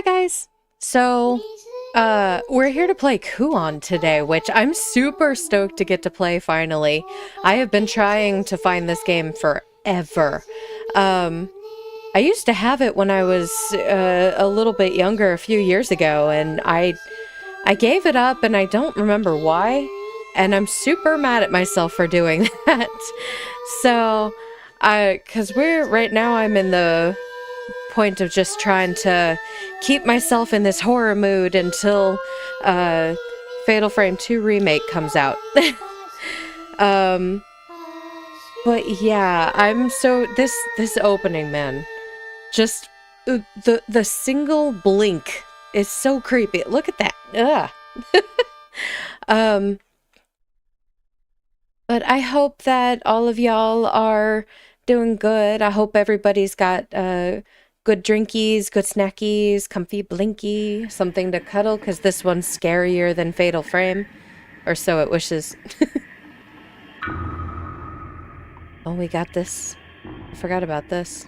Hi guys! So, we're here to play Kuon today, which I'm super stoked to get to play finally. I have been trying to find this game forever. I used to have it when I was a little bit younger a few years ago, and I gave it up and I don't remember why, and I'm super mad at myself for doing that. So, cause right now I'm in the point of just trying to keep myself in this horror mood until Fatal Frame 2 Remake comes out. um but yeah, I'm so this opening, man, just the single blink is so creepy. Look at that. Ugh. um but I hope that all of y'all are doing good. I hope everybody's got good drinkies, good snackies, comfy blinky, something to cuddle, because this one's scarier than Fatal Frame. Or so it wishes. Oh, we got this. I forgot about this.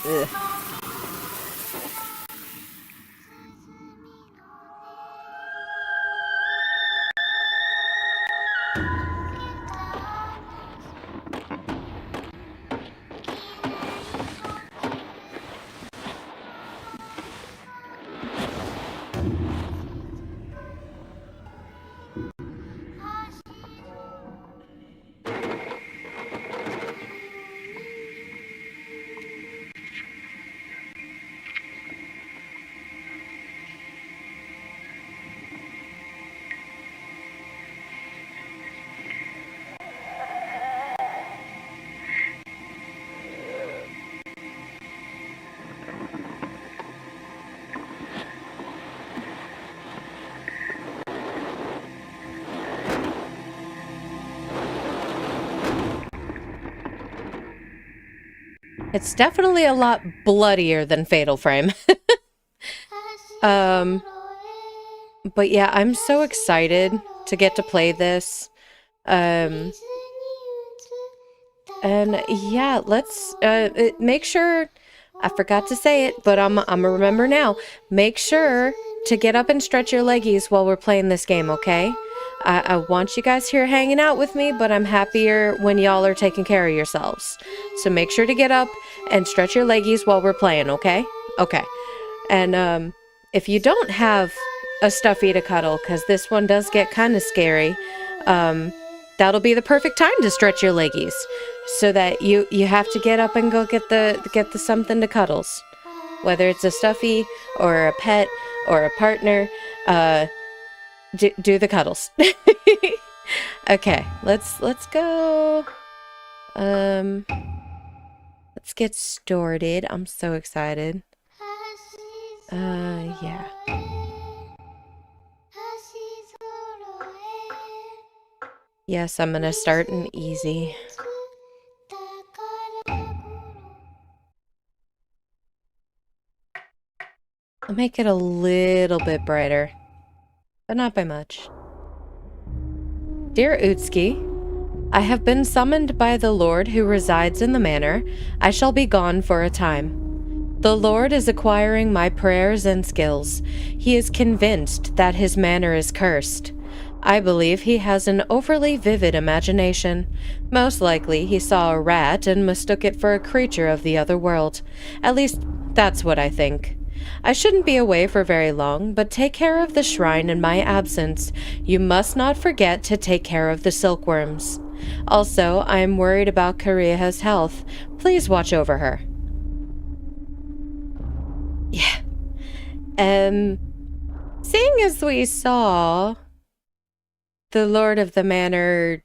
Ugh. It's definitely a lot bloodier than Fatal Frame. um, but yeah, I'm so excited to get to play this. And yeah, let's make sure, I forgot to say it, but I'm gonna remember now. Make sure to get up and stretch your leggies while we're playing this game, okay? I want you guys here hanging out with me, but I'm happier when y'all are taking care of yourselves. So make sure to get up and stretch your leggies while we're playing, okay? Okay. And if you don't have a stuffy to cuddle, because this one does get kind of scary, that'll be the perfect time to stretch your leggies, so that you have to get up and go get the something to cuddles, whether it's a stuffy or a pet or a partner. Do the cuddles. Okay, let's go. Let's get started. I'm so excited. Yeah. Yes, I'm gonna start in easy. I'll make it a little bit brighter, but not by much. Dear Utsuki, I have been summoned by the Lord who resides in the manor. I shall be gone for a time. The Lord is acquiring my prayers and skills. He is convinced that his manor is cursed. I believe he has an overly vivid imagination. Most likely he saw a rat and mistook it for a creature of the other world. At least, that's what I think. I shouldn't be away for very long, but take care of the shrine in my absence. You must not forget to take care of the silkworms. Also, I am worried about Kariha's health. Please watch over her. Yeah. Seeing as we saw the Lord of the Manor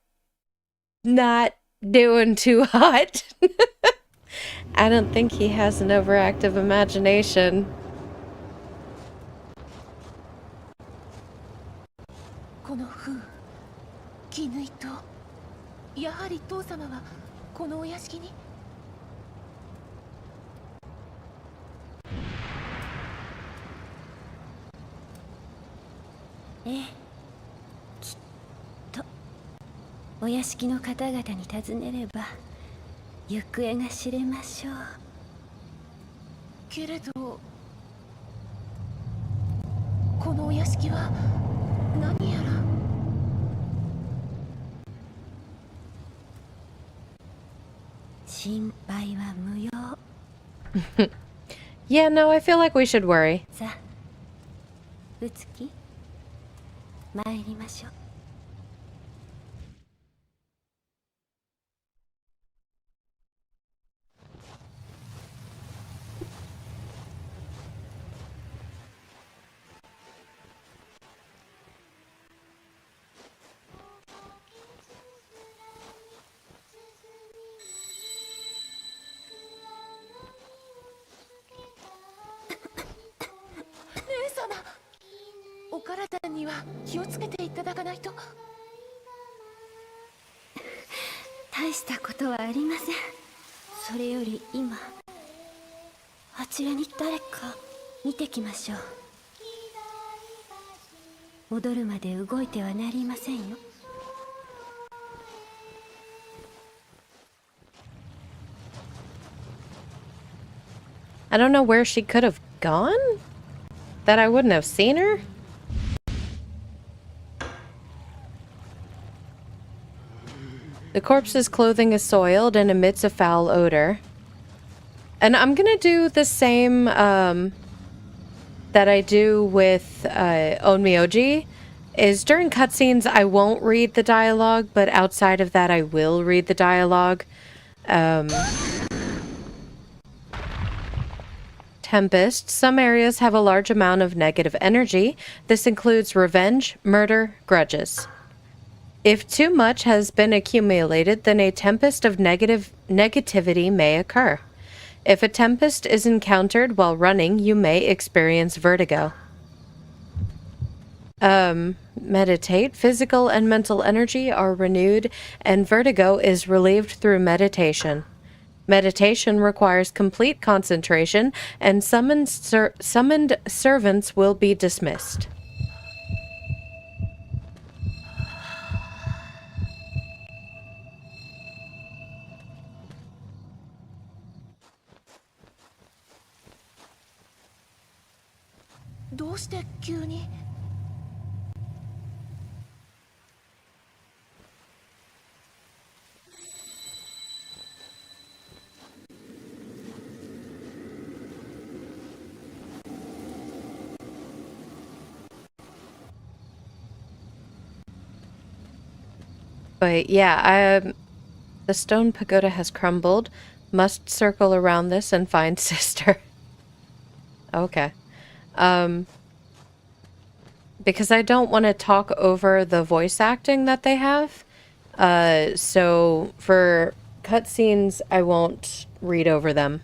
not doing too hot, I don't think he has an overactive imagination. このお屋敷に。ええ、きっとお屋敷の方々に尋ねれば行方が知れましょう。けれどこのお屋敷は何やら。心配は無用。Yeah, no, I feel like we should worry. さあ、うつき、参りましょう。お体には気をつけていただかないと。大したことはありません。それより今あちらに誰か見てきましょう。踊るまで動いてはなりませんよ。I don't know where she could have gone? That I wouldn't have seen her? The corpse's clothing is soiled and emits a foul odor. And I'm gonna do the same that I do with Onmyoji, is during cutscenes I won't read the dialogue, but outside of that I will read the dialogue. Tempest. Some areas have a large amount of negative energy. This includes revenge, murder, grudges. If too much has been accumulated, then a tempest of negativity may occur. If a tempest is encountered while running, you may experience vertigo. Meditate. Physical and mental energy are renewed, and vertigo is relieved through meditation. Meditation requires complete concentration, and summoned servants will be dismissed. But yeah, the stone pagoda has crumbled. Must circle around this and find sister. Okay. Because I don't want to talk over the voice acting that they have. So for cutscenes, I won't read over them.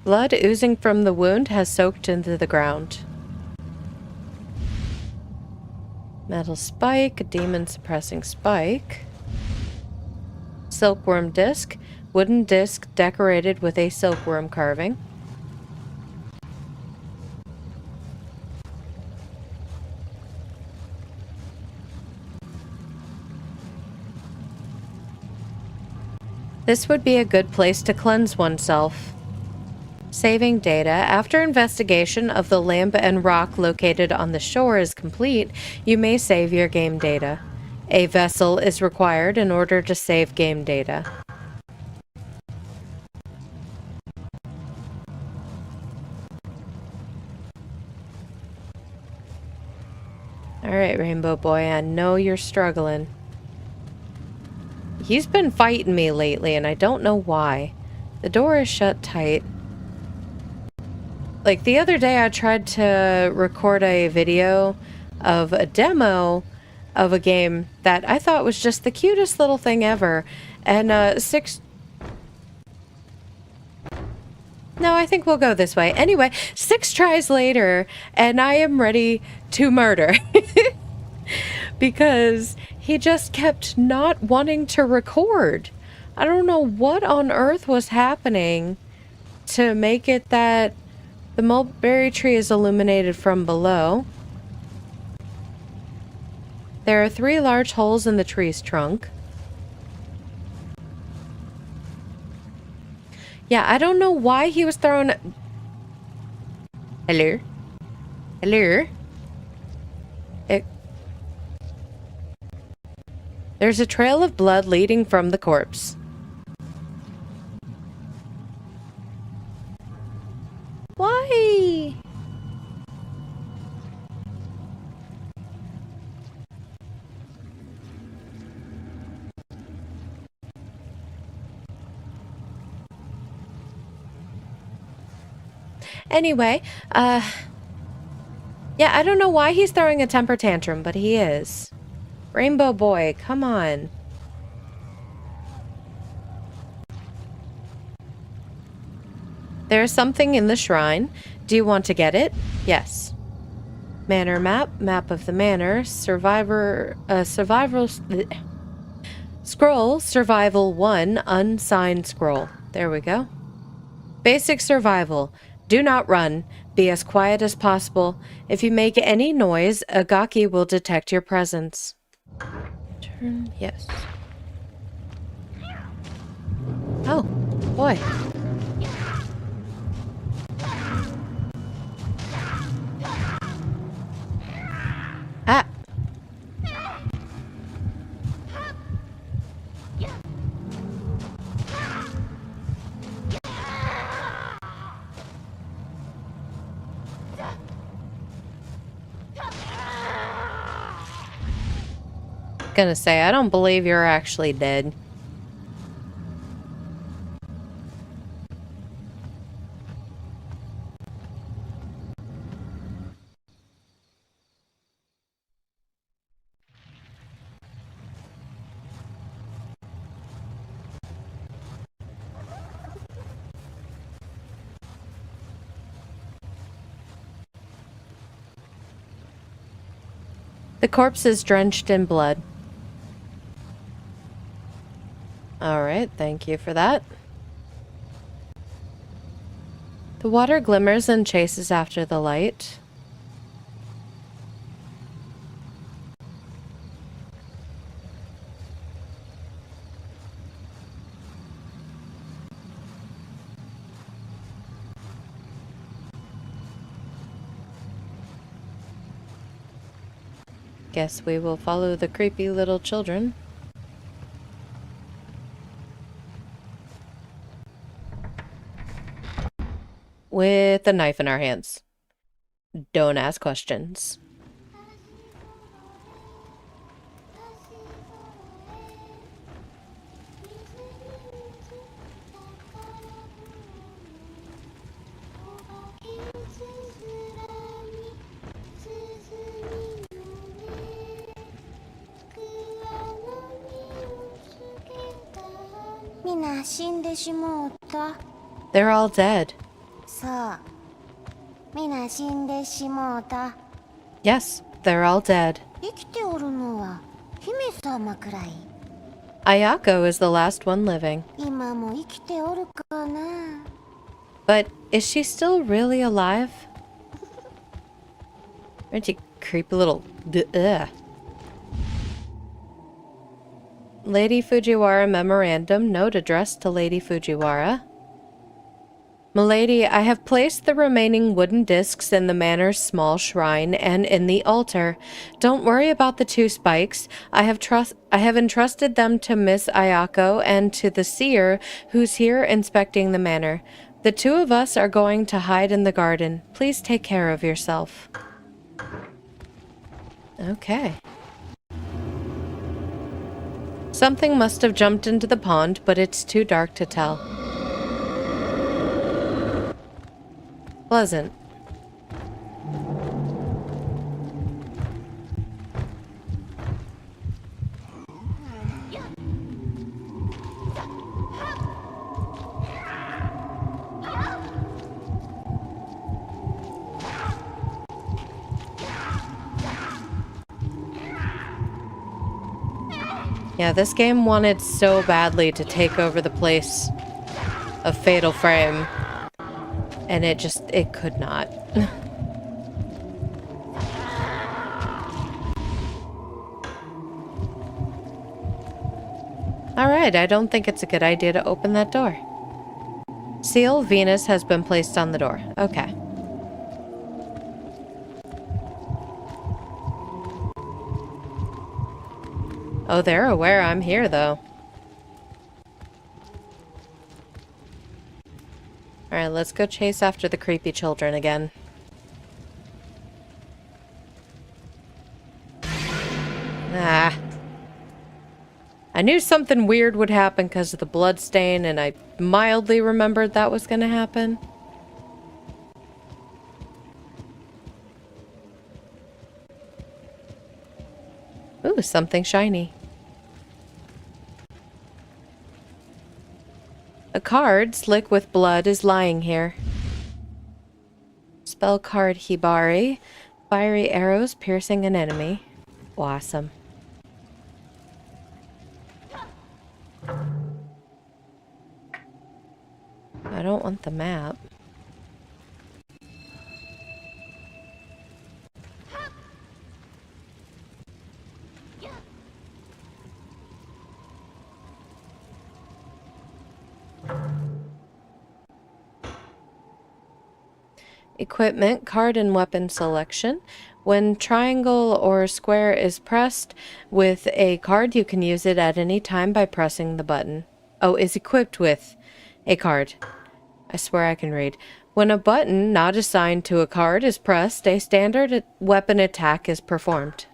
Blood oozing from the wound has soaked into the ground. Metal spike, a demon suppressing spike. Silkworm disc, wooden disc decorated with a silkworm carving. This would be a good place to cleanse oneself. Saving data. After investigation of the lamp and rock located on the shore is complete, you may save your game data. A vessel is required in order to save game data. Alright, Rainbow Boy, I know you're struggling. He's been fighting me lately, and I don't know why. The door is shut tight. Like, the other day I tried to record a video of a demo of a game that I thought was just the cutest little thing ever. And no, I think we'll go this way. Anyway, 6 tries later, and I am ready to murder. Because he just kept not wanting to record. I don't know what on earth was happening to make it that the mulberry tree is illuminated from below. There are 3 large holes in the tree's trunk. Yeah, I don't know why he was throwing... Hello? Hello? There's a trail of blood leading from the corpse. Why? Anyway, yeah, I don't know why he's throwing a temper tantrum, but he is. Rainbow boy, come on. There's something in the shrine. Do you want to get it? Yes. Manor map, map of the manor, survivor, survival, scroll, survival 1, unsigned scroll. There we go. Basic survival. Do not run. Be as quiet as possible. If you make any noise, Agaki will detect your presence. Turn, yes. Oh, boy. Ah. Gonna say, I don't believe you're actually dead. The corpse is drenched in blood. Alright, thank you for that. The water glimmers and chases after the light. Guess we will follow the creepy little children. With a knife in our hands. Don't ask questions. They're all dead. Yes, they're all dead. Ayako is the last one living. But is she still really alive? Aren't you creepy little... Ugh. Lady Fujiwara Memorandum, note addressed to Lady Fujiwara. Milady, I have placed the remaining wooden discs in the manor's small shrine and in the altar. Don't worry about the 2 spikes. I have entrusted them to Miss Ayako and to the seer who's here inspecting the manor. The 2 of us are going to hide in the garden. Please take care of yourself. Okay. Something must have jumped into the pond, but it's too dark to tell. Pleasant. Yeah, this game wanted so badly to take over the place of Fatal Frame. And it could not. Alright, I don't think it's a good idea to open that door. Seal Venus has been placed on the door. Okay. Oh, they're aware I'm here, though. Alright, let's go chase after the creepy children again. Ah. I knew something weird would happen because of the blood stain, and I mildly remembered that was gonna happen. Ooh, something shiny. A card, slick with blood, is lying here. Spell card Hibari. Fiery arrows piercing an enemy. Awesome. I don't want the map. Equipment, card and weapon selection. When triangle or square is pressed with a card, you can use it at any time by pressing the button. Oh, is equipped with a card. I swear I can read. When a button not assigned to a card is pressed, a standard weapon attack is performed.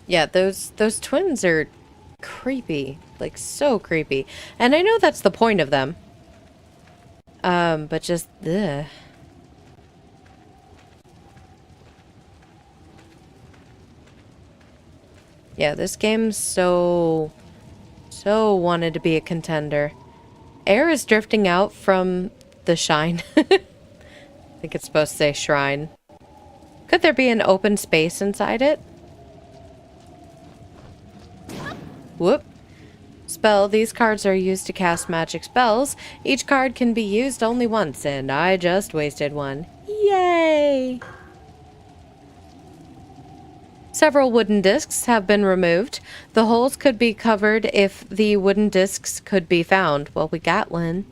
Yeah, those twins are creepy. Like, so creepy. And I know that's the point of them. But just, ugh. Yeah, this game's so wanted to be a contender. Air is drifting out from the shine. I think it's supposed to say shrine. Could there be an open space inside it? Whoop. Spell. These cards are used to cast magic spells. Each card can be used only once, and I just wasted one. Yay! Several wooden discs have been removed. The holes could be covered if the wooden discs could be found. Well, we got one.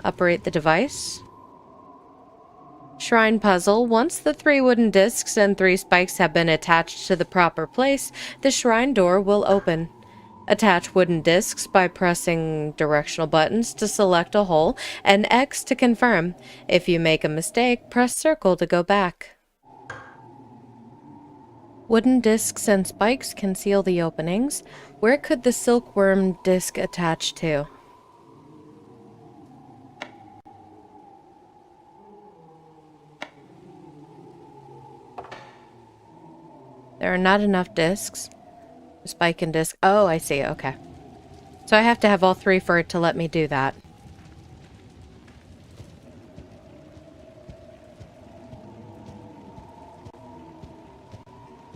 Operate the device. Shrine puzzle. Once the 3 wooden discs and 3 spikes have been attached to the proper place, the shrine door will open. Attach wooden discs by pressing directional buttons to select a hole and X to confirm. If you make a mistake, press circle to go back. Wooden discs and spikes conceal the openings. Where could the silkworm disc attach to? There are not enough discs. Spike and disc. Oh, I see. Okay. So I have to have all 3 for it to let me do that.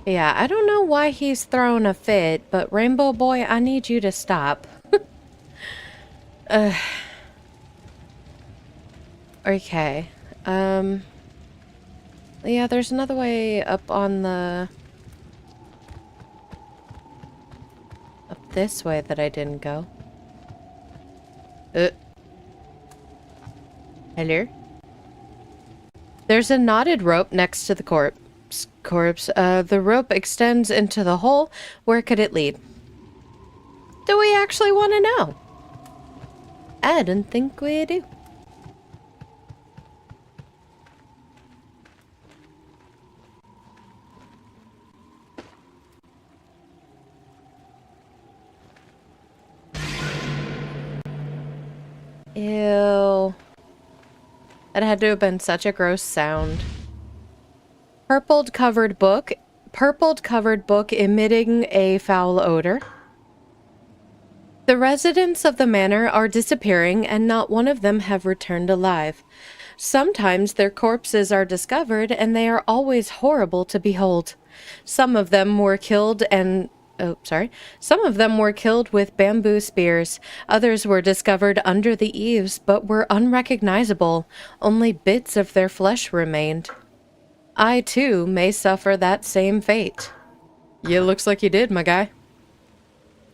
Yeah, I don't know why he's throwing a fit, but Rainbow Boy, I need you to stop. Okay. Yeah, there's another way up on the... up this way that I didn't go. Hello? There's a knotted rope next to the corpse. The rope extends into the hole. Where could it lead? Do we actually want to know? I don't think we do. Ew. That had to have been such a gross sound. Purpled covered book emitting a foul odor. The residents of the manor are disappearing, and not one of them have returned alive. Sometimes their corpses are discovered, and they are always horrible to behold. Some of them were killed Some of them were killed with bamboo spears. Others were discovered under the eaves, but were unrecognizable. Only bits of their flesh remained. I, too, may suffer that same fate. Yeah, looks like you did, my guy.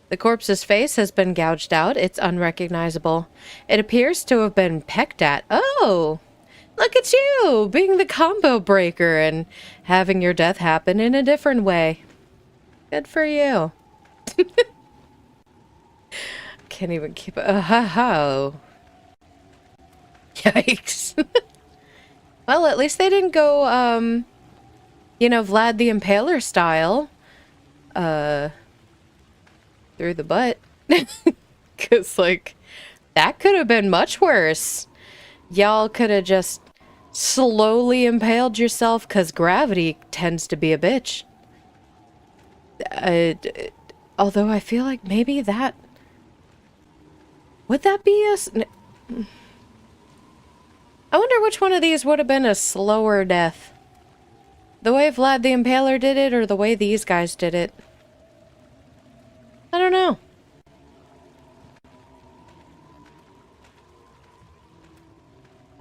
The corpse's face has been gouged out. It's unrecognizable. It appears to have been pecked at. Oh! Look at you, being the combo breaker and having your death happen in a different way. Good for you. Can't even keep it. Ho. Yikes. Well, at least they didn't go, Vlad the Impaler style. Through the butt. Because, like, that could have been much worse. Y'all could have just slowly impaled yourself because gravity tends to be a bitch. Although I feel like maybe that... Would that be I wonder which one of these would have been a slower death. The way Vlad the Impaler did it or the way these guys did it. I don't know.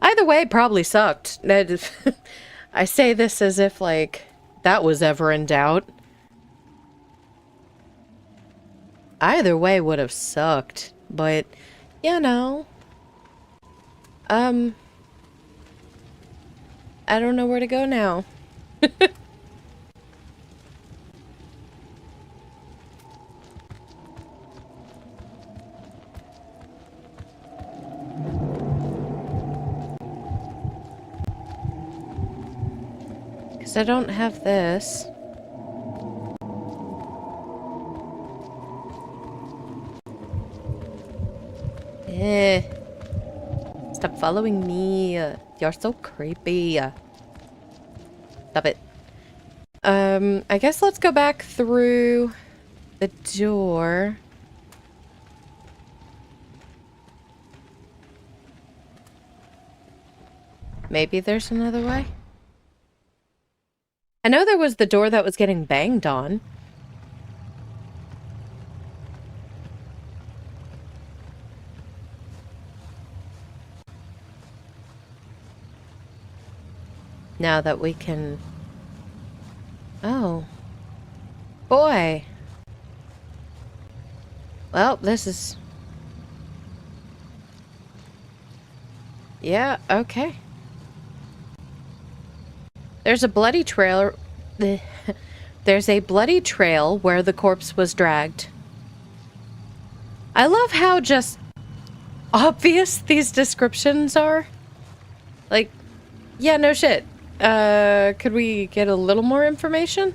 Either way, probably sucked. I say this as if, like, that was ever in doubt. Either way would have sucked, but, you know. I don't know where to go now. Because I don't have this. Stop following me. You're so creepy. Stop it. I guess let's go back through the door. Maybe there's another way? I know there was the door that was getting banged on. Now that we can... Oh. Boy. Well, this is... Yeah, okay. There's a bloody trail... There's a bloody trail where the corpse was dragged. I love how just obvious these descriptions are. Like, yeah, no shit. Could we get a little more information?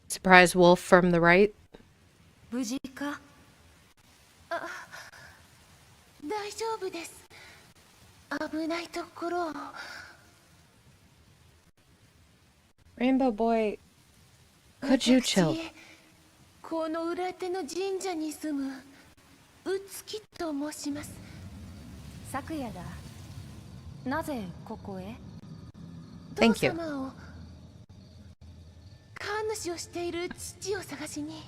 Surprise wolf from the right. 無事か？あ、大丈夫です。危ないところを。Rainbow Boy, could you chill? この裏手の神社に住むうつきと申します。昨夜だ。なぜここへ？ Thank you. 神主をしている父を探しに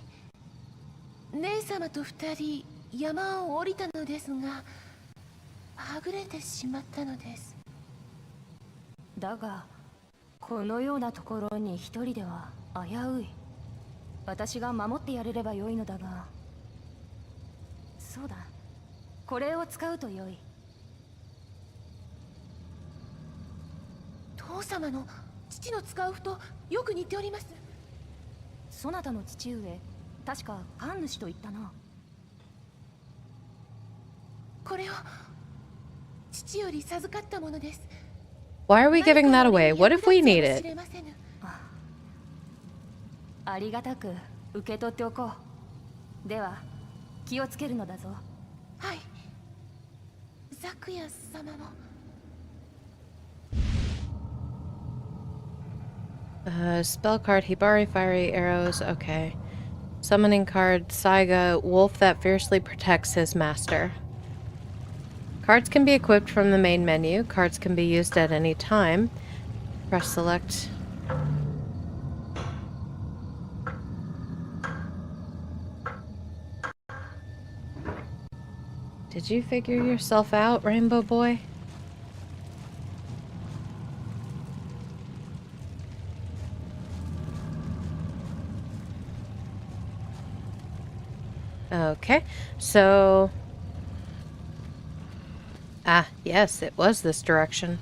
姉様と二人山を降りたのですが、はぐれてしまったのです。だがこのようなところに一人では危うい。私が守ってやれればよいのだが。そうだ、これを使うとよい。父様の父の使う符とよく似ております。そなたの父上、確か神主と言ったな。これを父より授かったものです。 Why are we giving that away? What if we need it? ありがたく受け取っておこう。では気をつけるのだぞ。はい。ザクヤ様も。Spell card, Hibari, fiery arrows. Okay. Summoning card, Saiga, wolf that fiercely protects his master. Cards can be equipped from the main menu. Cards can be used at any time. Press select. Did you figure yourself out, Rainbow Boy? Okay, so... Ah, yes, it was this direction.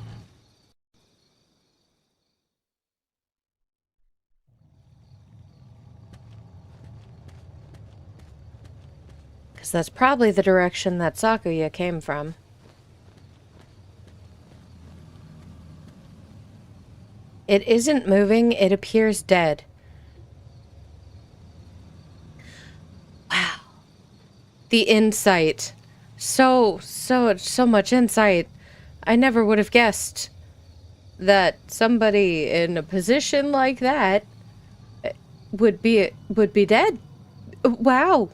Because that's probably the direction that Sakuya came from. It isn't moving, it appears dead. Wow. The insight. So much insight. I never would have guessed that somebody in a position like that would be dead. Wow.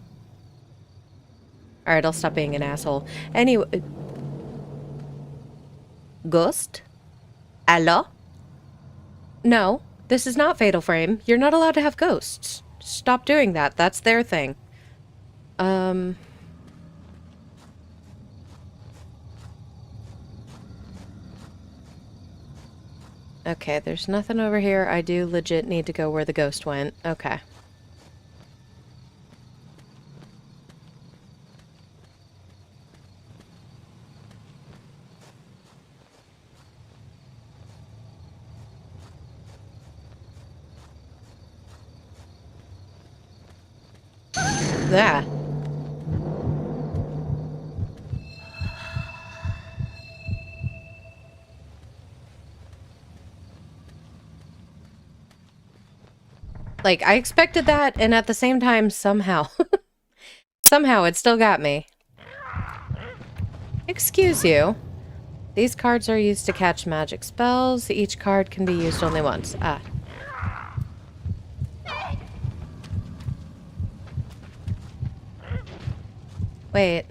Alright, I'll stop being an asshole. Anyway. Ghost? Hello? No, this is not Fatal Frame. You're not allowed to have ghosts. Stop doing that. That's their thing. Okay, there's nothing over here. I do legit need to go where the ghost went. Okay. That. Like, I expected that, and at the same time, somehow... somehow, it still got me. Excuse you. These cards are used to catch magic spells. Each card can be used only once. Ah. Wait.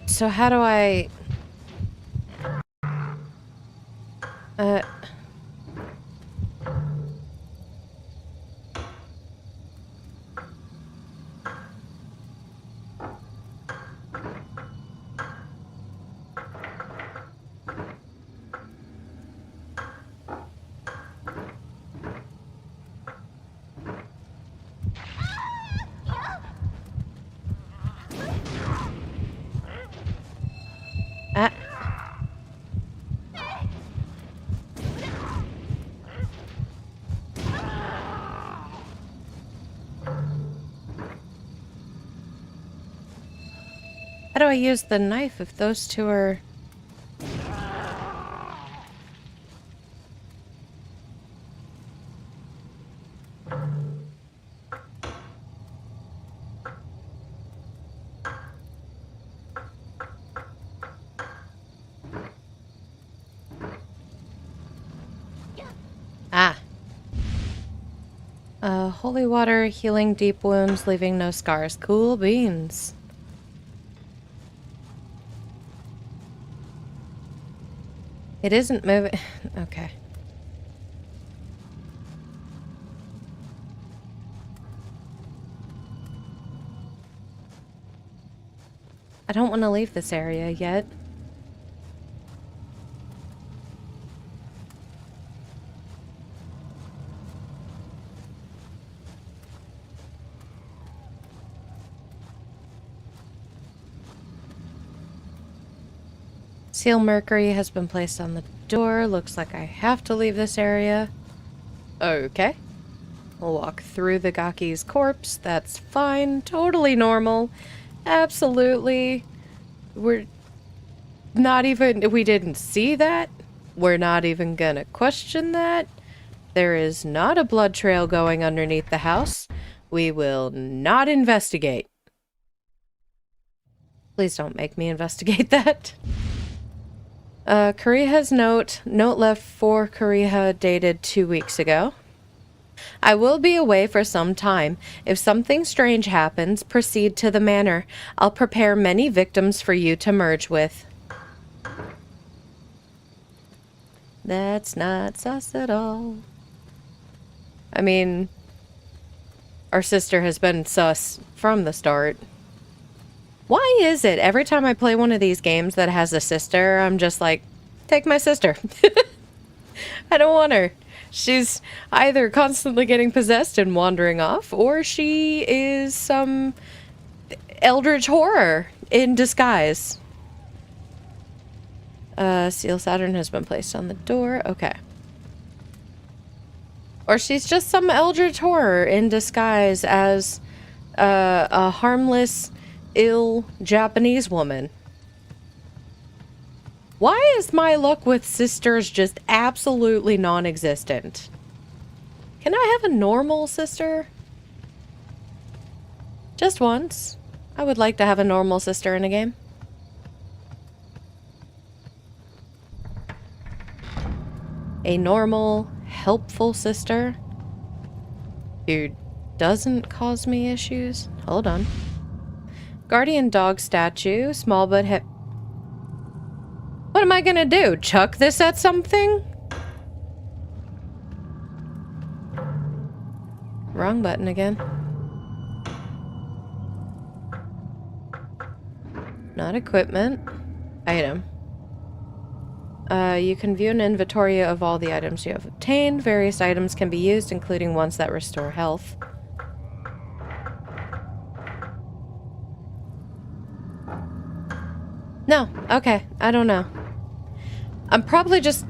So how do I... How do I use the knife if those two are... Ah. Holy water, healing deep wounds, leaving no scars. Cool beans. It isn't moving. Okay. I don't want to leave this area yet. Seal mercury has been placed on the door. Looks like I have to leave this area. Okay. We'll walk through the Gaki's corpse. That's fine. Totally normal. Absolutely. We're not even... We didn't see that. We're not even gonna question that. There is not a blood trail going underneath the house. We will not investigate. Please don't make me investigate that. Kariha's note left for Kariha dated 2 weeks ago. I will be away for some time. If something strange happens, proceed to the manor. I'll prepare many victims for you to merge with. That's not sus at all. I mean, our sister has been sus from the start. Why is it every time I play one of these games that has a sister, I'm just like, take my sister. I don't want her. She's either constantly getting possessed and wandering off, or she is some eldritch horror in disguise. Seal Saturn has been placed on the door. Okay. Or she's just some eldritch horror in disguise as a harmless, ill Japanese woman. Why is my luck with sisters just absolutely non-existent? Can I have a normal sister? Just once. I would like to have a normal sister in a game. A normal, helpful sister who doesn't cause me issues. Hold on. Guardian dog statue, small but hip. What am I gonna do? Chuck this at something? Wrong button again. Not equipment. Item. You can view an inventory of all the items you have obtained. Various items can be used, including ones that restore health. No. Okay. I don't know. I'm probably just...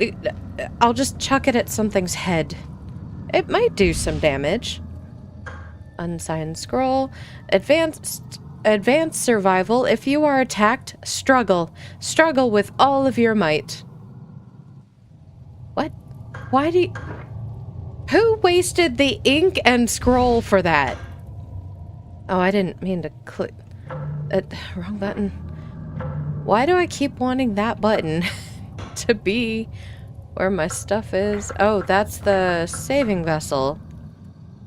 I'll just chuck it at something's head. It might do some damage. Unsigned scroll. Advanced survival. If you are attacked, struggle. Struggle with all of your might. What? Why do you... Who wasted the ink and scroll for that? Oh, I didn't mean to click... wrong button. Why do I keep wanting that button to be where my stuff is? Oh, that's the saving vessel.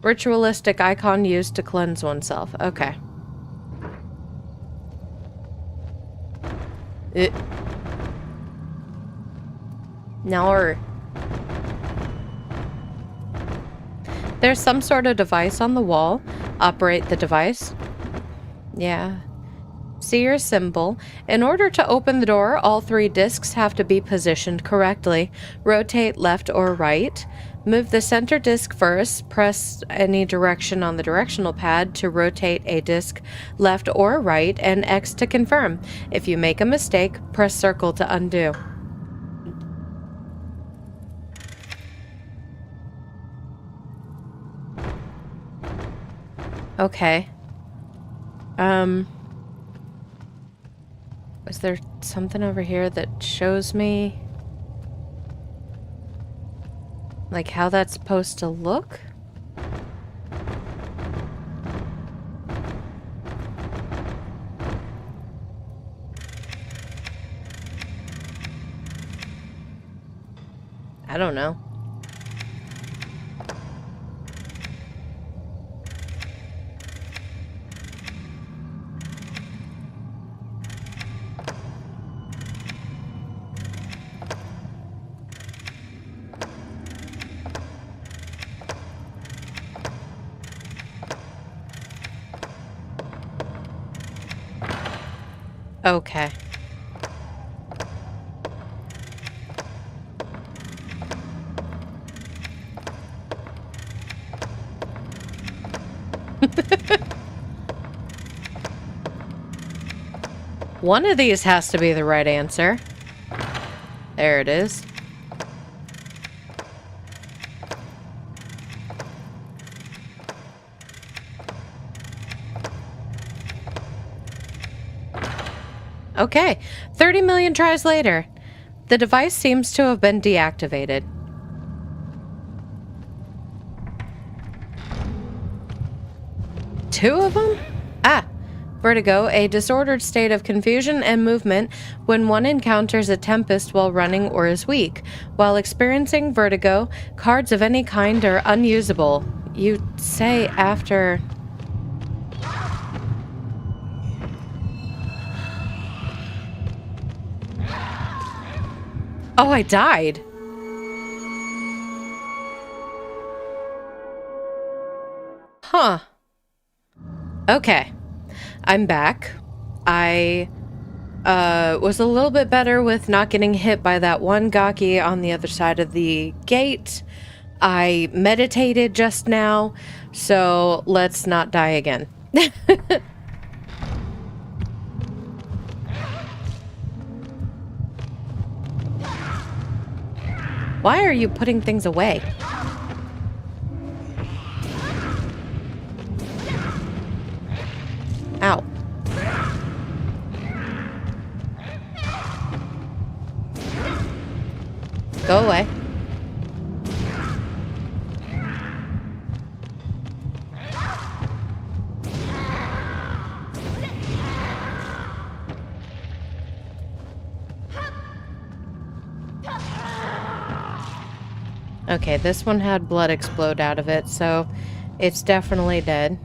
Ritualistic icon used to cleanse oneself. Okay. Now there's some sort of device on the wall. Operate the device. Yeah. See your symbol. In order to open the door, all 3 discs have to be positioned correctly. Rotate left or right. Move the center disc first. Press any direction on the directional pad to rotate a disc left or right, and X to confirm. If you make a mistake, press circle to undo. Okay. Is there something over here that shows me like how that's supposed to look? I don't know. Okay. One of these has to be the right answer. There it is. Okay, 30 million tries later. The device seems to have been deactivated. Two of them? Ah, vertigo, a disordered state of confusion and movement when one encounters a tempest while running or is weak. While experiencing vertigo, cards of any kind are unusable. You say after... Oh, I died. Huh. Okay. I'm back. I was a little bit better with not getting hit by that one gaki on the other side of the gate. I meditated just now, so let's not die again. Why are you putting things away? Ow. Go away. Okay, this one had blood explode out of it, so it's definitely dead.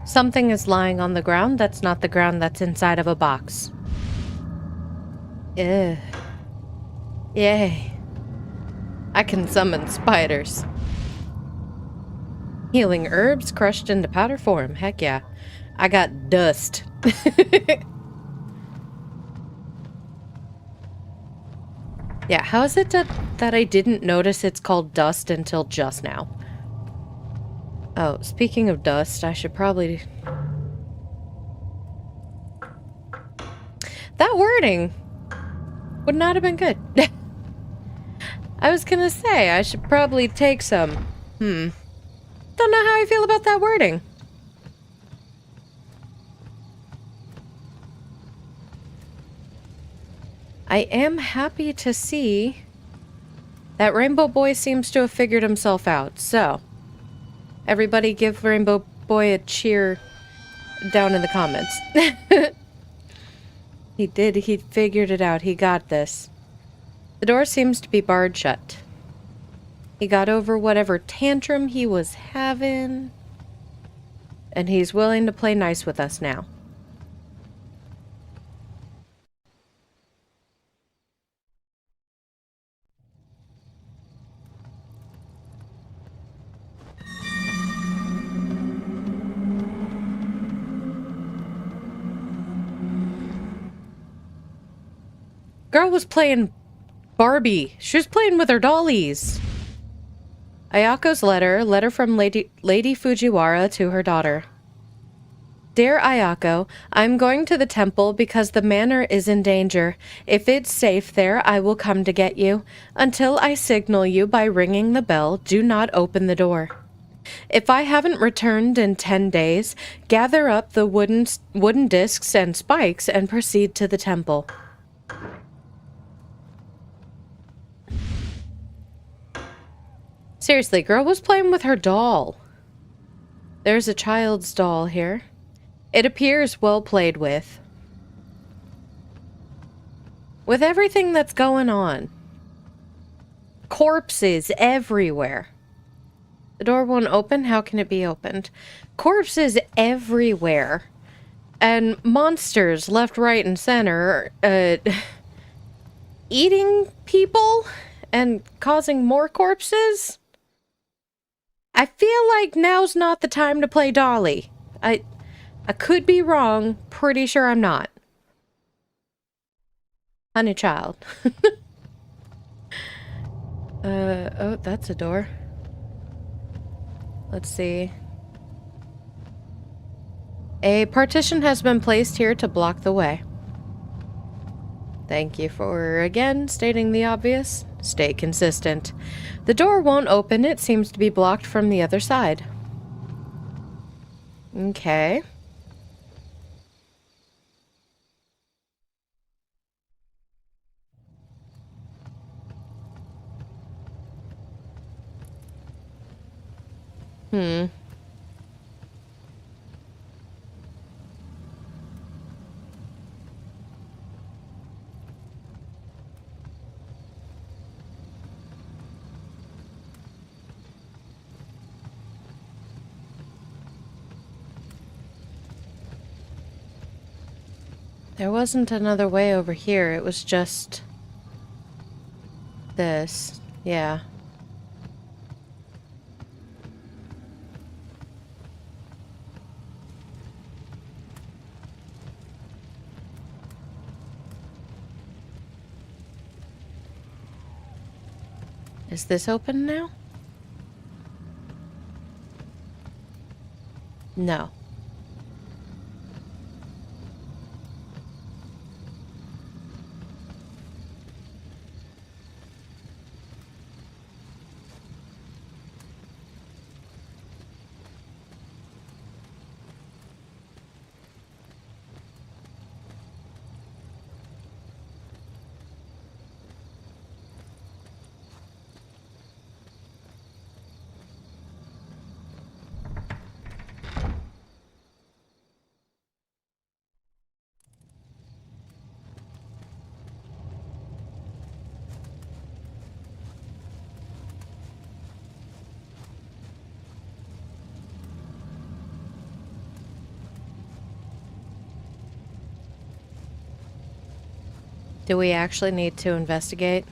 Something is lying on the ground that's not the ground that's inside of a box. Ugh. Yay. I can summon spiders. Healing herbs crushed into powder form. Heck yeah. I got dust. Yeah, how is it that I didn't notice it's called dust until just now? Oh, speaking of dust, I should probably... That wording would not have been good. I was gonna say, I should probably take some. Don't know how I feel about that wording. I am happy to see that Rainbow Boy seems to have figured himself out. So, everybody give Rainbow Boy a cheer down in the comments. He did. He figured it out. He got this. The door seems to be barred shut. He got over whatever tantrum he was having, and he's willing to play nice with us now. Girl was playing Barbie. She was playing with her dollies. Ayako's letter from Lady Fujiwara to her daughter. Dear Ayako, I'm going to the temple because the manor is in danger. If it's safe there, I will come to get you. Until I signal you by ringing the bell, do not open the door. If I haven't returned in 10 days, gather up the wooden discs and spikes and proceed to the temple. Seriously, girl was playing with her doll. There's a child's doll here. It appears well played with. With everything that's going on. Corpses everywhere. The door won't open? How can it be opened? Corpses everywhere. And monsters left, right, and center. eating people and causing more corpses? I feel like now's not the time to play Dolly. I could be wrong. Pretty sure I'm not. Honey child. Oh, that's a door. Let's see. A partition has been placed here to block the way. Thank you for, again, stating the obvious. Stay consistent. The door won't open. It seems to be blocked from the other side. Okay. There wasn't another way over here. It was just this. Yeah. Is this open now? No. Do we actually need to investigate?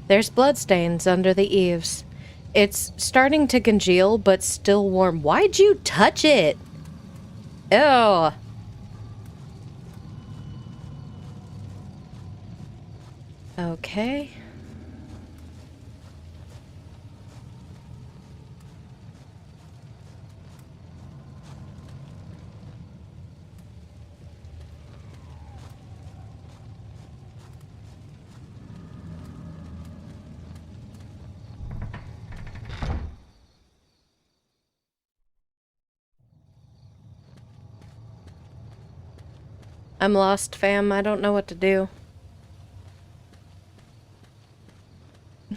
There's bloodstains under the eaves. It's starting to congeal, but still warm. Why'd you touch it? Ew. Okay. I'm lost, fam. I don't know what to do.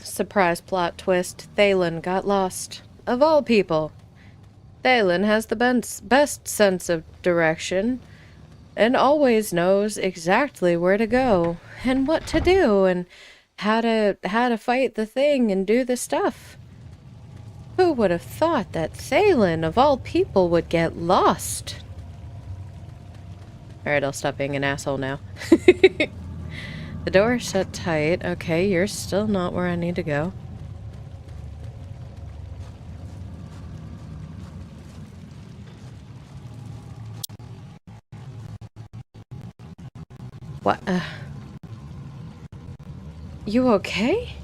Surprise plot twist. Thalen got lost. Of all people. Thalen has the best sense of direction and always knows exactly where to go and what to do and how to fight the thing and do the stuff. Who would have thought that Thalen, of all people, would get lost? Alright, I'll stop being an asshole now. The door is shut tight. Okay, you're still not where I need to go. What? You okay?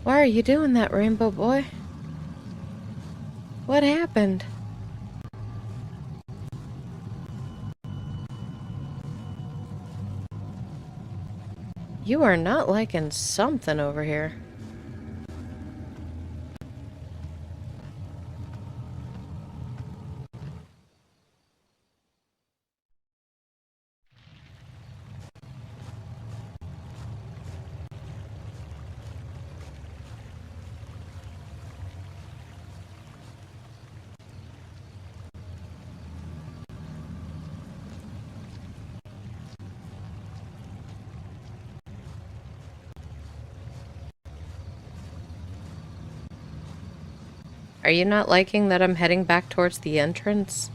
Why are you doing that, Rainbow Boy? What happened? You are not liking something over here. Are you not liking that I'm heading back towards the entrance?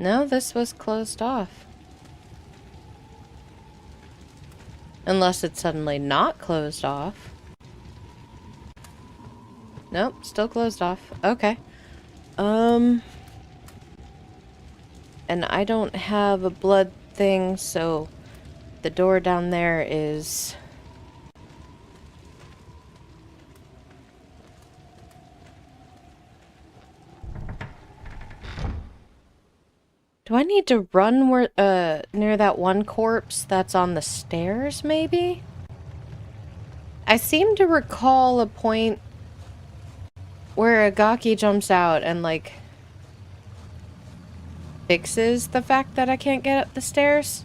No, this was closed off. Unless it's suddenly not closed off. Nope, still closed off. Okay. And I don't have a blood thing, so the door down there is... Do I need to run where, near that one corpse that's on the stairs, maybe? I seem to recall a point where Agaki jumps out and, like, fixes the fact that I can't get up the stairs.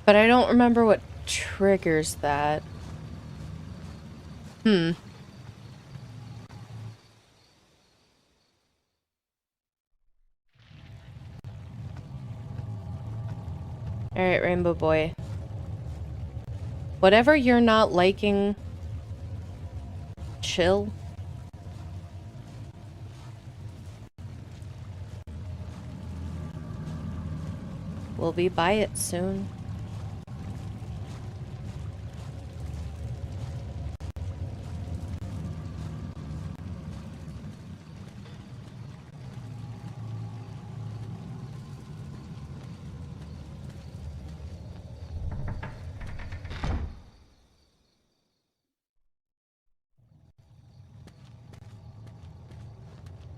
But I don't remember what triggers that. Alright, Rainbow Boy. Whatever you're not liking, chill. We'll be by it soon.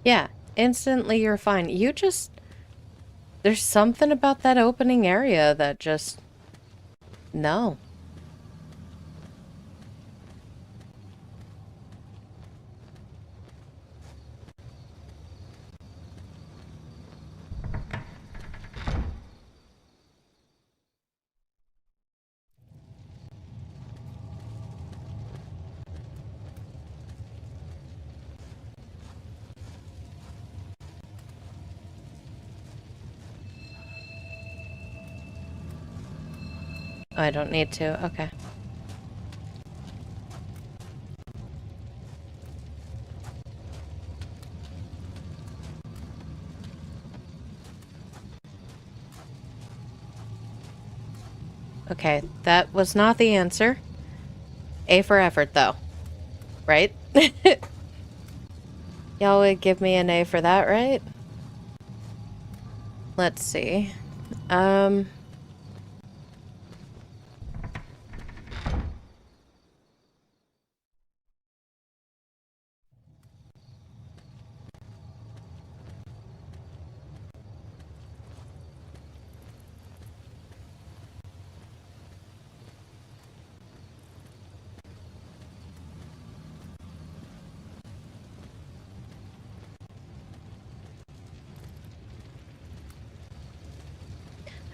Yeah, instantly you're fine. You just... There's something about that opening area that just... No. I don't need to. Okay. Okay, that was not the answer. A for effort, though. Right? Y'all would give me an A for that, right? Let's see.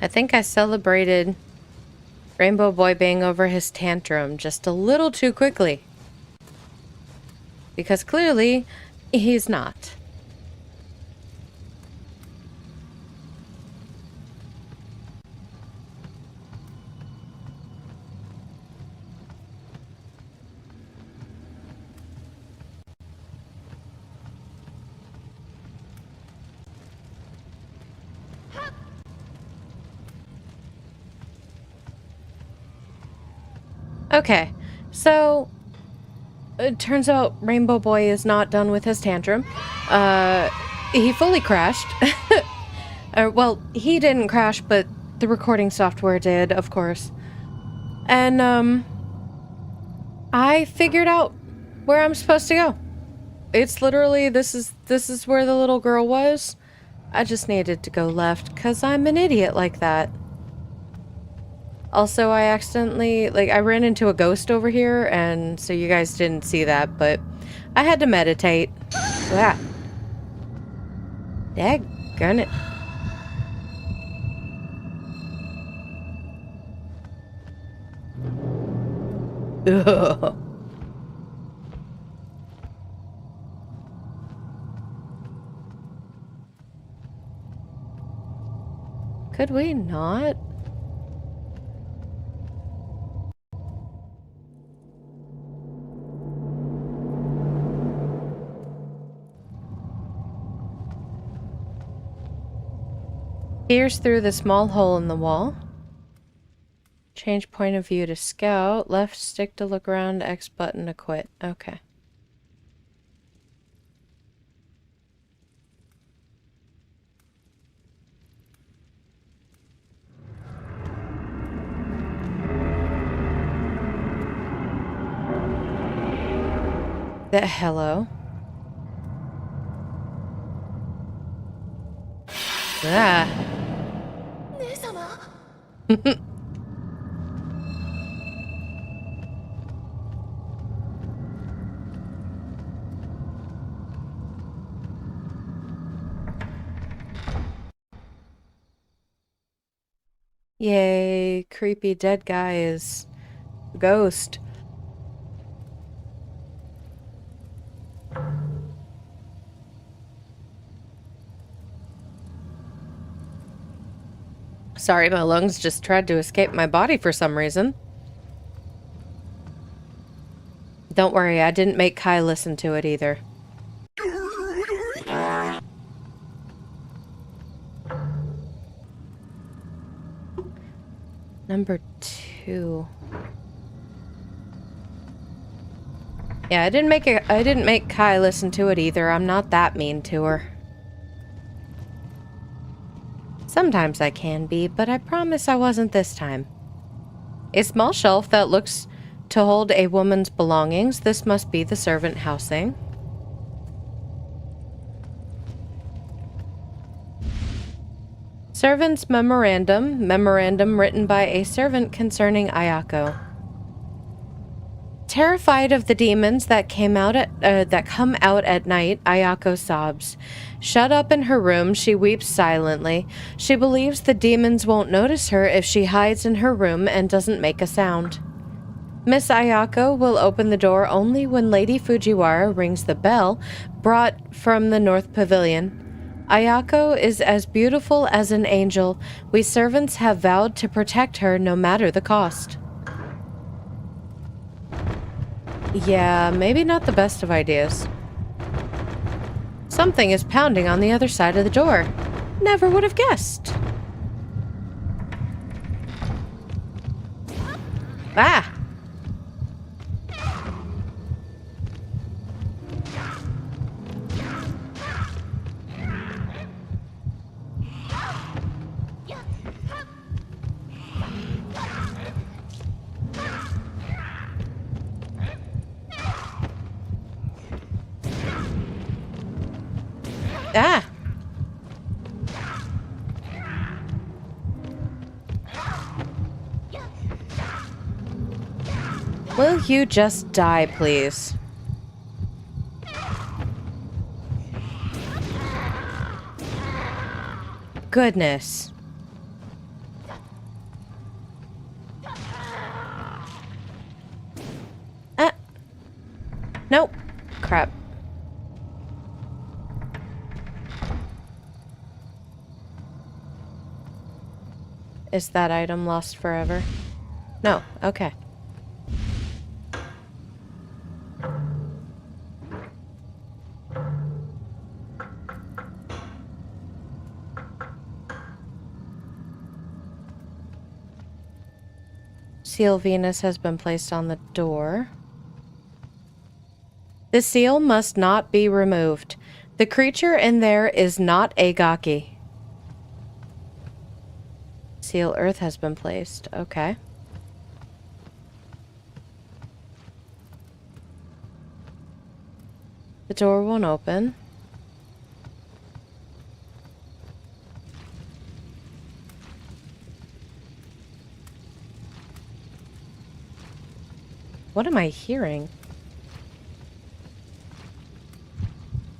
I think I celebrated Rainbow Boy being over his tantrum just a little too quickly. Because clearly, he's not. Okay, so it turns out Rainbow Boy is not done with his tantrum. He fully crashed. Well, he didn't crash, but the recording software did, of course. And, I figured out where I'm supposed to go. It's literally, this is where the little girl was. I just needed to go left, 'cause I'm an idiot like that. Also, I accidentally, like, I ran into a ghost over here, and so you guys didn't see that, but I had to meditate. Ah. Daggone it. Ugh. Could we not? Peers through the small hole in the wall. Change point of view to scout. Left stick to look around. X button to quit. Okay. Hello. Ah. 姉様 Yay, creepy dead guy is a ghost. Sorry, my lungs just tried to escape my body for some reason. Don't worry, I didn't make Kai listen to it either. Number 2. Yeah, I didn't make Kai listen to it either. I'm not that mean to her. Sometimes I can be, but I promise I wasn't this time. A small shelf that looks to hold a woman's belongings. This must be the servant housing. Servant's memorandum. Memorandum written by a servant concerning Ayako. Terrified of the demons that come out at night, Ayako sobs. Shut up in her room, she weeps silently. She believes the demons won't notice her if she hides in her room and doesn't make a sound. Miss Ayako will open the door only when Lady Fujiwara rings the bell, brought from the North Pavilion. Ayako is as beautiful as an angel. We servants have vowed to protect her no matter the cost. Yeah, maybe not the best of ideas. Something is pounding on the other side of the door. Never would have guessed. Ah! Ah! Will you just die, please? Goodness. Ah! Nope. Crap. Is that item lost forever? No. Okay. Seal Venus has been placed on the door. The seal must not be removed. The creature in there is not a Gaki. Seal Earth has been placed. Okay. The door won't open. What am I hearing?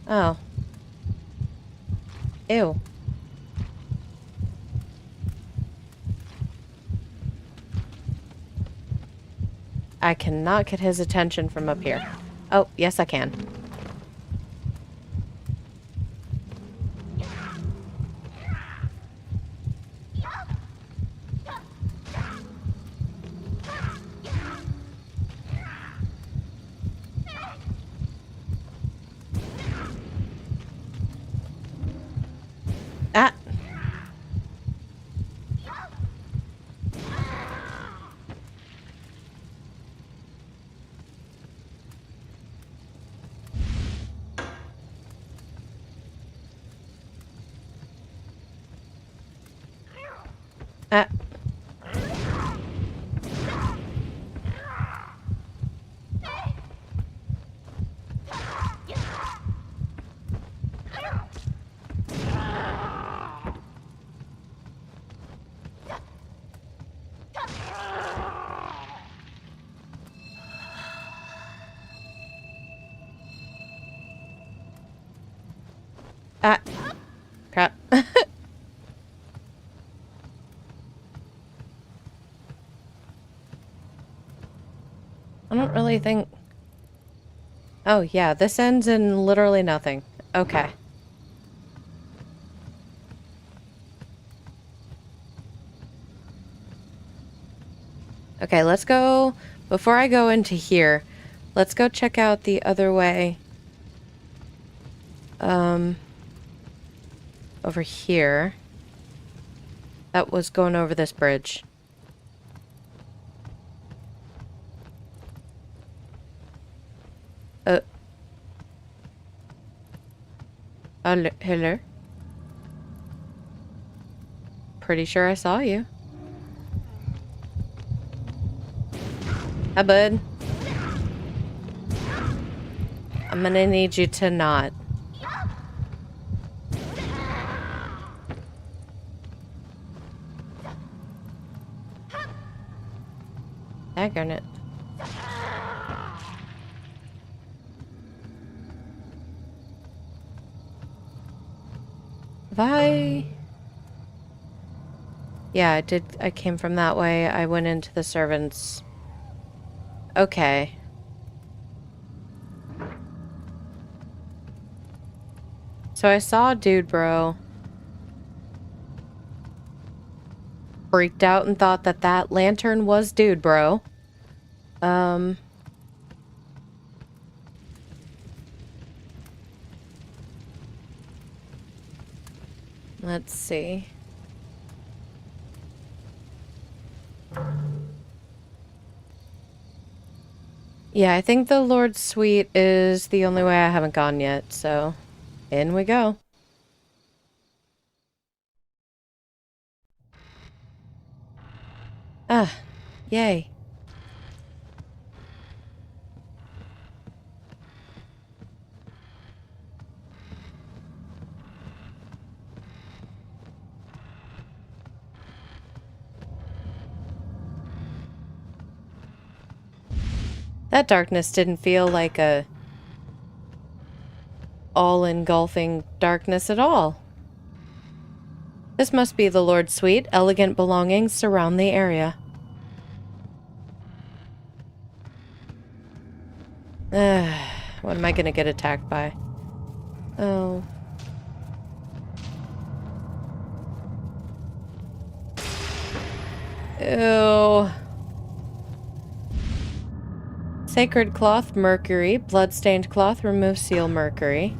Oh. Ew. I cannot get his attention from up here. Oh, yes I can. Ah! Ah, crap. I don't really think... Oh, yeah, this ends in literally nothing. Okay. Okay, let's go... Before I go into here, let's go check out the other way. Over here. That was going over this bridge. Hello? Pretty sure I saw you. Hi, bud. I'm gonna need you to not. Daggone it. Have I... Yeah, I did. I came from that way. I went into the servants. Okay. So I saw a dude, bro. Freaked out and thought that that lantern was dude, bro. Let's see. Yeah, I think the Lord's Suite is the only way I haven't gone yet, so in we go. Ah, yay. That darkness didn't feel like a all-engulfing darkness at all. This must be the Lord's Suite. Elegant belongings surround the area. What am I gonna get attacked by? Oh. Ew. Sacred cloth, mercury. Bloodstained cloth, remove seal mercury.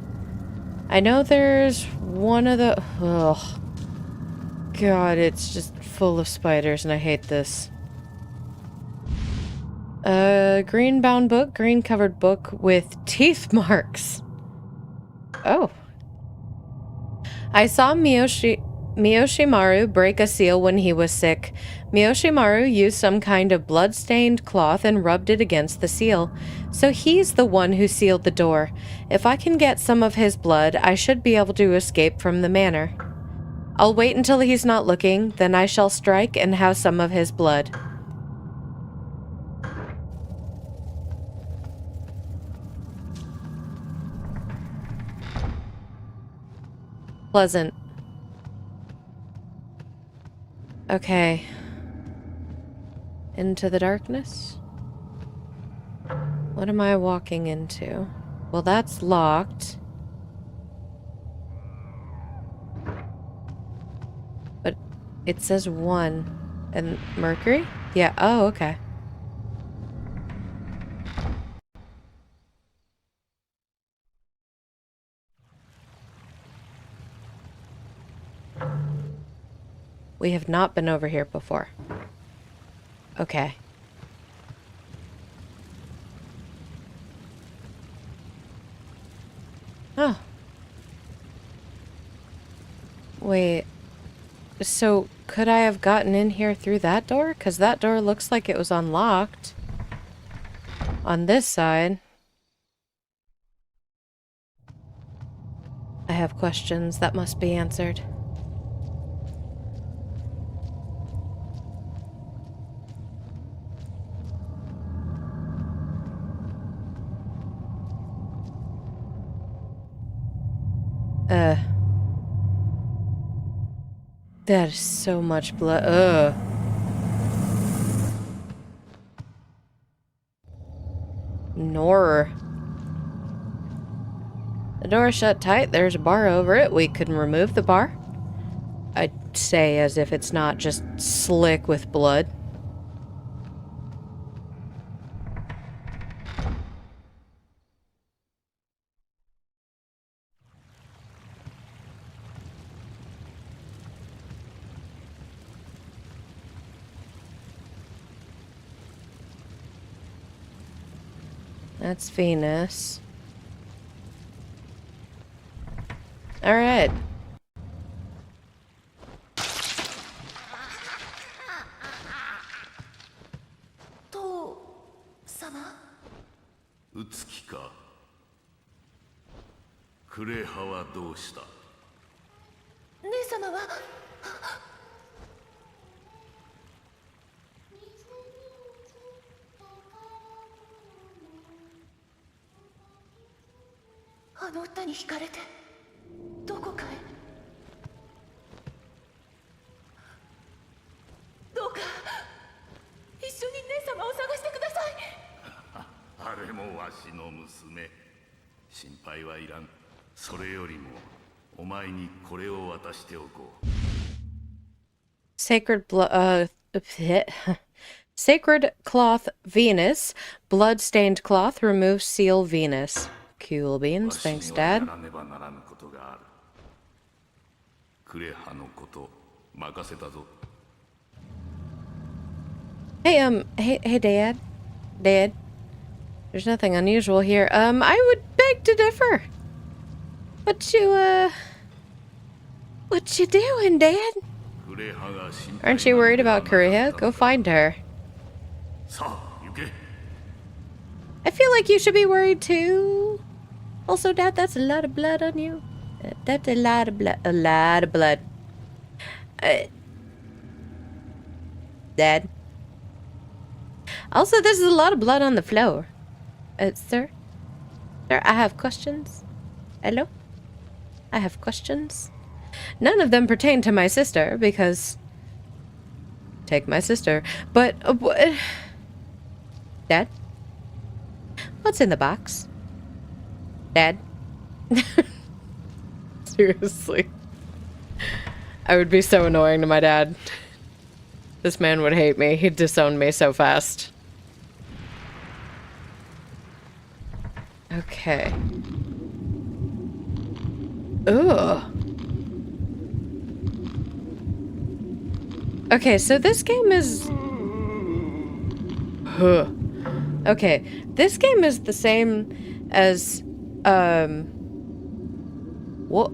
I know there's one of the... Ugh. God, it's just full of spiders and I hate this. Green bound book, green covered book with teeth marks. Oh. I saw Miyoshimaru break a seal when he was sick. Miyoshimaru used some kind of blood-stained cloth and rubbed it against the seal. So he's the one who sealed the door. If I can get some of his blood, I should be able to escape from the manor. I'll wait until he's not looking, then I shall strike and have some of his blood. Pleasant. Okay. Into the darkness? What am I walking into? Well, that's locked. But it says 1. And mercury? Yeah, oh, okay. We have not been over here before. Okay. Oh. Wait. So, could I have gotten in here through that door? Because that door looks like it was unlocked. On this side. I have questions that must be answered. That is so much blood. Ugh. Nor. The door is shut tight. There's a bar over it. We can remove the bar. I'd say as if it's not just slick with blood. That's Venus. Alright. To-sama? うつきか。クレハはどうした？姉様はあの歌に惹かれてどこかへ。どうか一緒に姉様を探してください。あれもわしの娘。心配はいらん。それよりもお前にこれを渡しておこう。Sacred Sacred Cloth Venus. Blood-stained cloth. Remove seal Venus. Cool beans. Thanks, Dad. わしにはやらねばならぬことがある。クレハのこと任せたぞ。Hey, hey, Dad. Dad. There's nothing unusual here. I would beg to differ. What you doing, Dad? クレハが心 Aren't 配 you なの worried では about なかった Korea? の Go か。 find her. さあ、行け。 I feel like you should be worried too. Also, Dad, that's a lot of blood on you. That's a lot of blood. A lot of blood. Dad. Also, this is a lot of blood on the floor. Sir? Sir, I have questions. Hello? I have questions. None of them pertain to my sister, because... Take my sister. But, Dad? What's in the box? Dad? Seriously. I would be so annoying to my dad. This man would hate me. He'd disown me so fast. Okay. Ugh. Okay, so this game is... Huh. Okay, this game is the same as, what?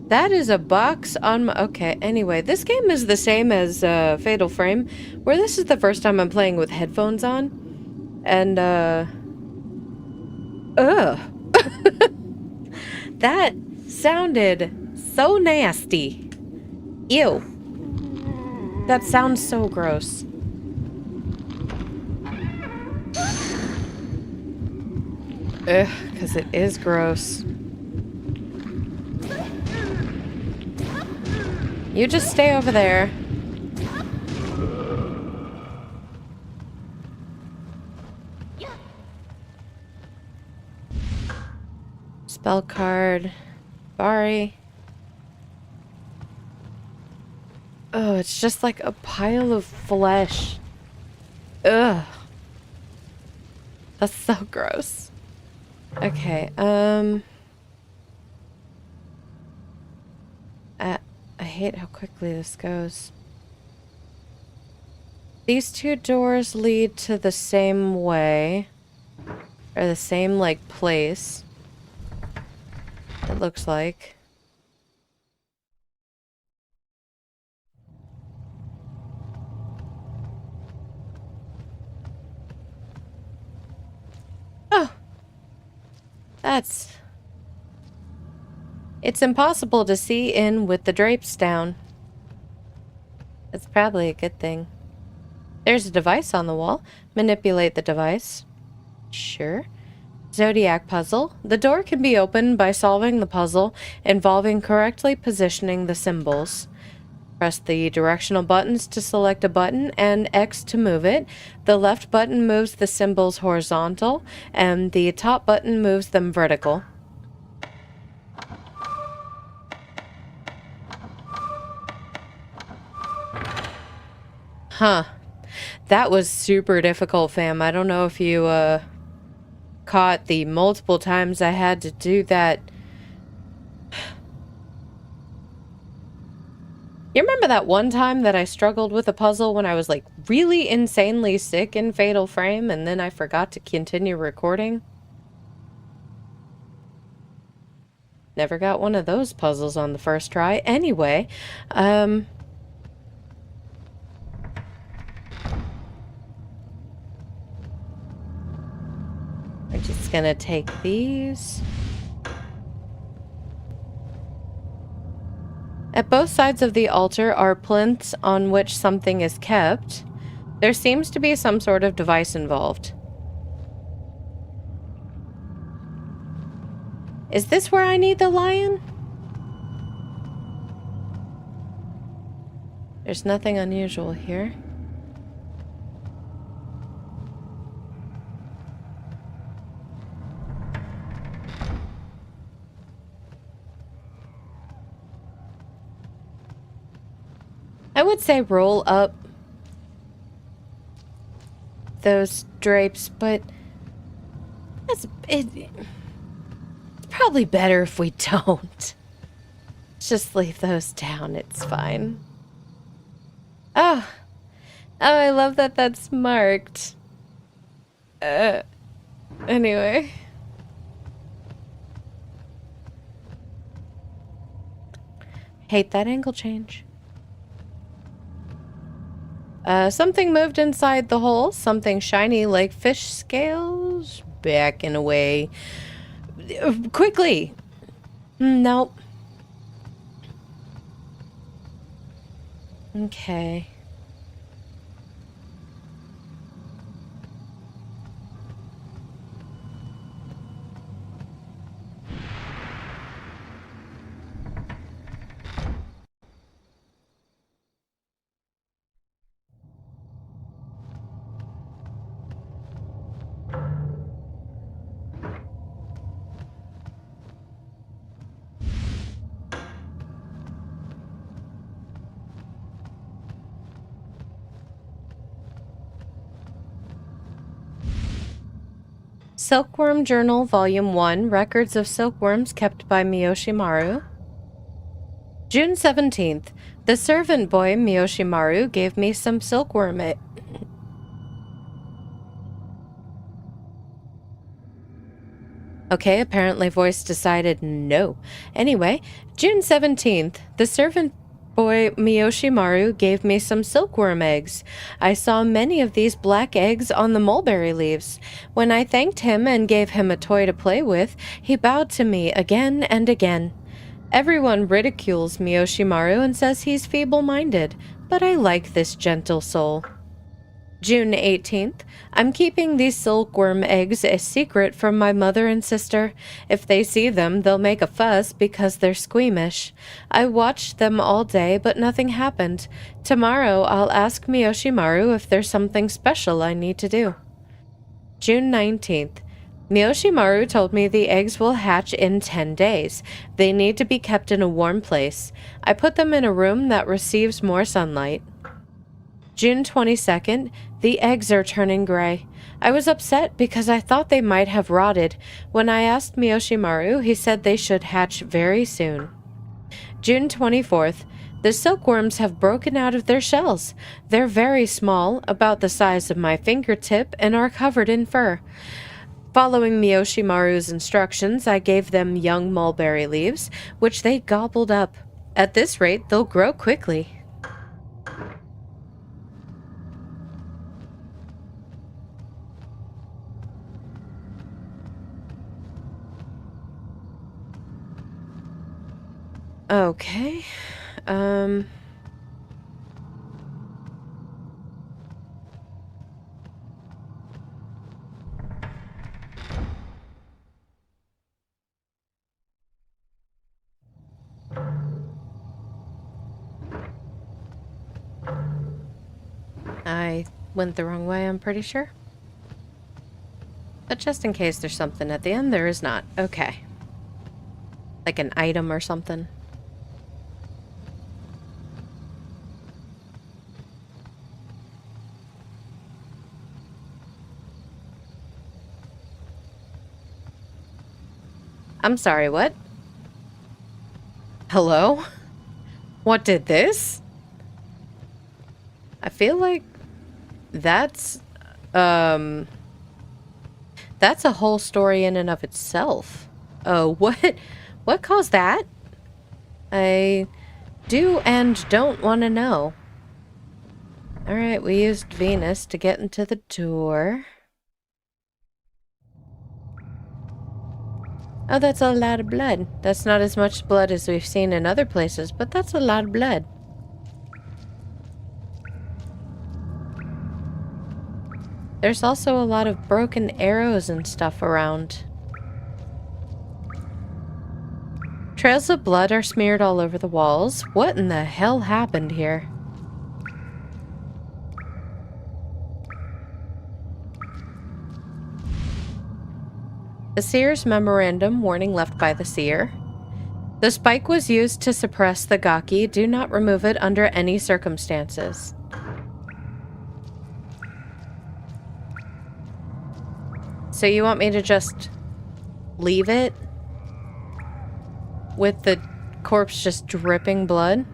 That is a box on my... Okay, anyway, this game is the same as, Fatal Frame, where this is the first time I'm playing with headphones on, and, ugh. That sounded so nasty. Ew. That sounds so gross. Ugh, because it is gross. You just stay over there. Spell card. Bari. Oh, it's just like a pile of flesh. Ugh. That's so gross. Okay, I hate how quickly this goes. These two doors lead to the same way. Or the same, like, place. It looks like. Oh! That's... It's impossible to see in with the drapes down. It's probably a good thing. There's a device on the wall. Manipulate the device. Sure. Zodiac puzzle. The door can be opened by solving the puzzle involving correctly positioning the symbols. Press the directional buttons to select a button and X to move it. The left button moves the symbols horizontal and the top button moves them vertical. Huh. That was super difficult, fam. I don't know if you, caught the multiple times I had to do that. You remember that one time that I struggled with a puzzle when I was like really insanely sick in Fatal Frame and then I forgot to continue recording? Never got one of those puzzles on the first try. Anyway, we're just gonna take these. At both sides of the altar are plinths on which something is kept. There seems to be some sort of device involved. Is this where I need the lion? There's nothing unusual here. I would say roll up those drapes, but it's probably better if we don't. Just leave those down, it's fine. Oh, I love that that's marked. Anyway. Hate that angle change. Something moved inside the hole. Something shiny like fish scales. Backing away. Quickly! Nope. Okay. Silkworm Journal, Volume 1, Records of Silkworms kept by Miyoshimaru. June 17th. The servant boy, Miyoshimaru, gave me some silkworm Okay, apparently voice decided no. Anyway, June 17th. The servant boy Miyoshimaru gave me some silkworm eggs. I saw many of these black eggs on the mulberry leaves. When I thanked him and gave him a toy to play with, he bowed to me again and again. Everyone ridicules Miyoshimaru and says he's feeble-minded, but I like this gentle soul. June 18th. I'm keeping these silkworm eggs a secret from my mother and sister. If they see them, they'll make a fuss because they're squeamish. I watched them all day, but nothing happened. Tomorrow, I'll ask Miyoshimaru if there's something special I need to do. June 19th. Miyoshimaru told me the eggs will hatch in 10 days. They need to be kept in a warm place. I put them in a room that receives more sunlight. June 22nd. The eggs are turning gray. I was upset because I thought they might have rotted. When I asked Miyoshimaru, he said they should hatch very soon. June 24th. The silkworms have broken out of their shells. They're very small, about the size of my fingertip, and are covered in fur. Following Miyoshimaru's instructions, I gave them young mulberry leaves, which they gobbled up. At this rate, they'll grow quickly. Okay. I went the wrong way, I'm pretty sure. But just in case there's something at the end, there is not. Okay. Like an item or something. I'm sorry, what? Hello? What did this? I feel like that's a whole story in and of itself. Oh, what caused that? I do and don't want to know. Alright, we used Venus to get into the door. Oh, that's a lot of blood. That's not as much blood as we've seen in other places, but that's a lot of blood. There's also a lot of broken arrows and stuff around. Trails of blood are smeared all over the walls. What in the hell happened here? The Seer's memorandum warning left by the Seer. The spike was used to suppress the Gaki. Do not remove it under any circumstances. So you want me to just leave it? With the corpse just dripping blood?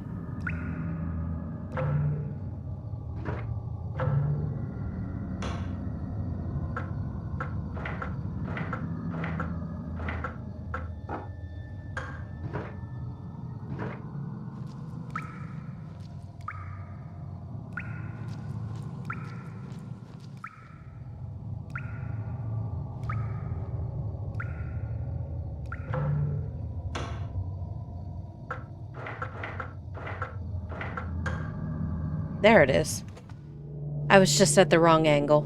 There it is. I was just at the wrong angle.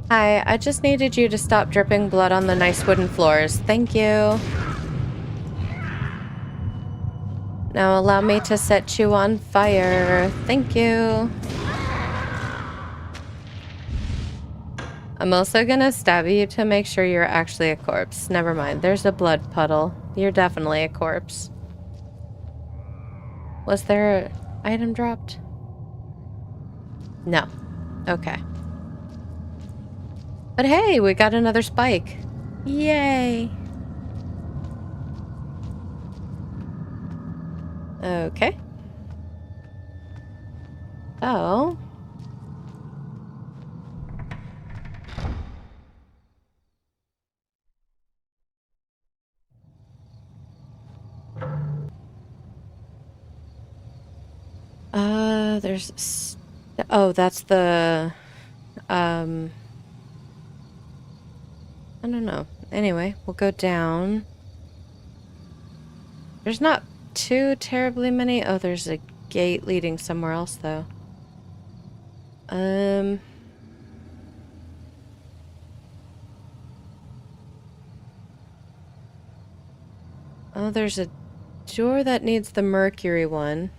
Hi, I just needed you to stop dripping blood on the nice wooden floors. Thank you. Now allow me to set you on fire. Thank you. I'm also gonna stab you to make sure you're actually a corpse. Never mind, there's a blood puddle. You're definitely a corpse. Was there an item dropped? No. Okay. But hey, we got another spike. Yay. Okay. Oh. Oh, that's the, I don't know. Anyway, we'll go down. There's not too terribly many. Oh, there's a gate leading somewhere else, though. Oh, there's a door that needs the mercury one.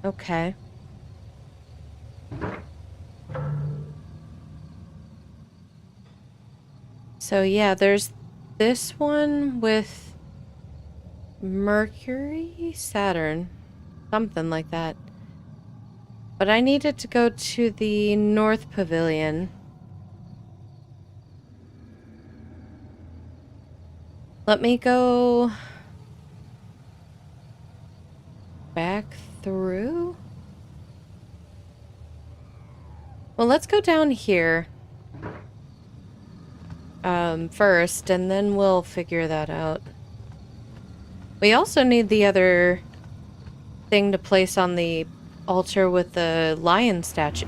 Okay. So yeah, there's this one with Mercury, Saturn, something like that. But I needed to go to the North Pavilion. Let me go... back through? Well, let's go down here first, and then we'll figure that out. We also need the other thing to place on the altar with the lion statue.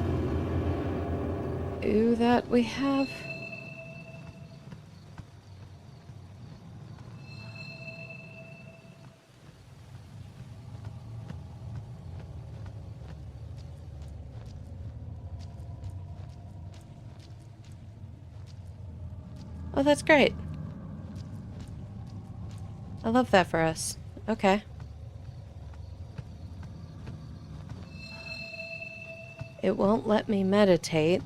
Ooh, that we have. Oh, that's great. I love that for us. Okay. It won't let me meditate.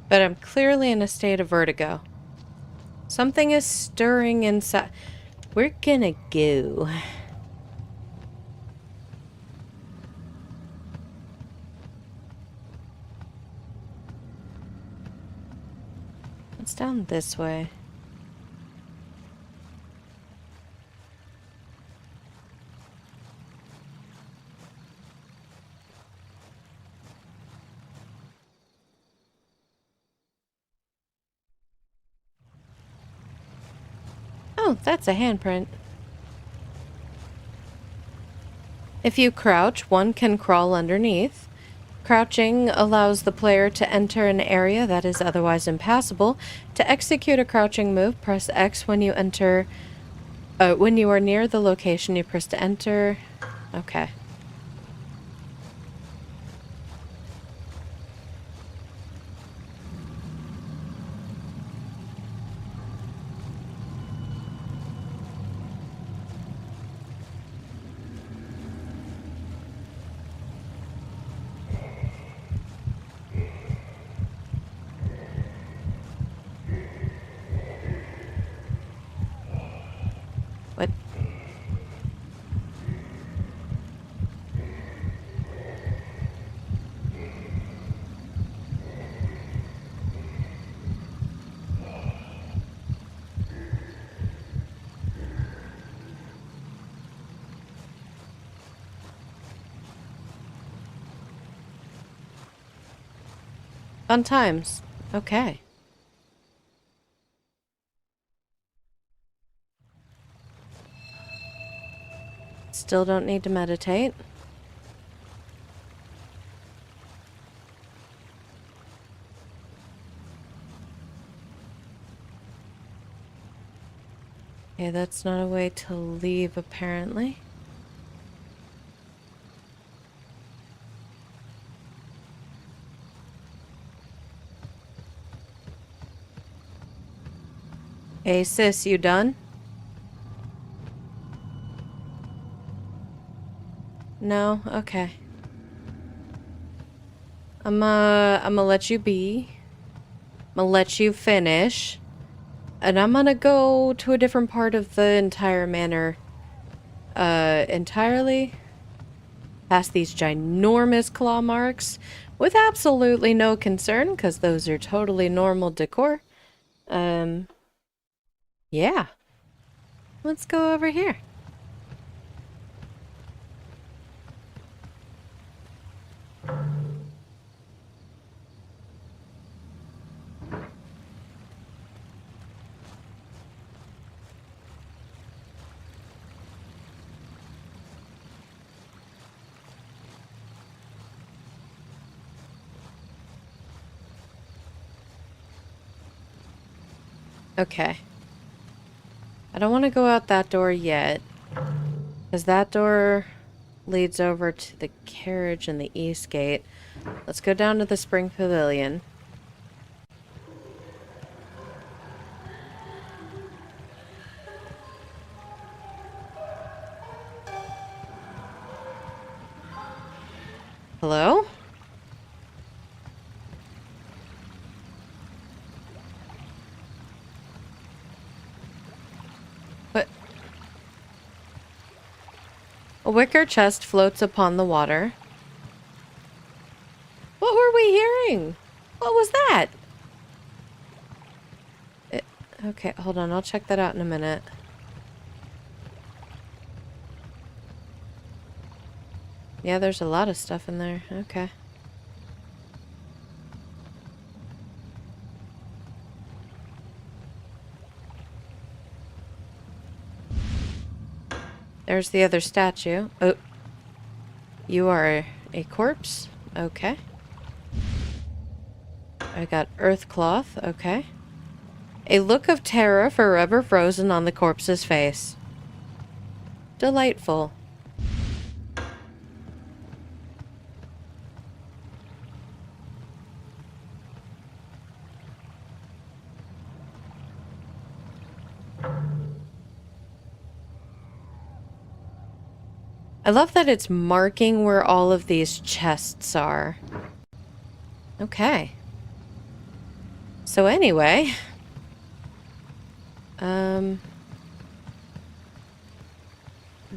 But I'm clearly in a state of vertigo. Something is stirring inside. We're gonna go. It's down this way. Oh, that's a handprint. If you crouch, one can crawl underneath. Crouching allows the player to enter an area that is otherwise impassable. To execute a crouching move, press X when you enter. When you are near the location, you press to enter. Okay. What? Fun times. Okay. Still don't need to meditate. Okay, that's not a way to leave, apparently. Hey, sis, you done? No? Okay. I'm gonna let you be. I'm gonna let you finish. And I'm gonna go to a different part of the entire manor. Entirely. Past these ginormous claw marks. With absolutely no concern, because those are totally normal decor. Yeah. Let's go over here. Okay. I don't want to go out that door yet, because that door leads over to the carriage in the east gate. Let's go down to the spring pavilion. Hello? What? wicker chest floats upon the water. What were we hearing? What was that? Okay, hold on. I'll check that out in a minute. Yeah, there's a lot of stuff in there. Okay. There's the other statue. Oh. You are a corpse? Okay. I got earth cloth. Okay. A look of terror forever frozen on the corpse's face. Delightful. I love that it's marking where all of these chests are. Okay. So anyway,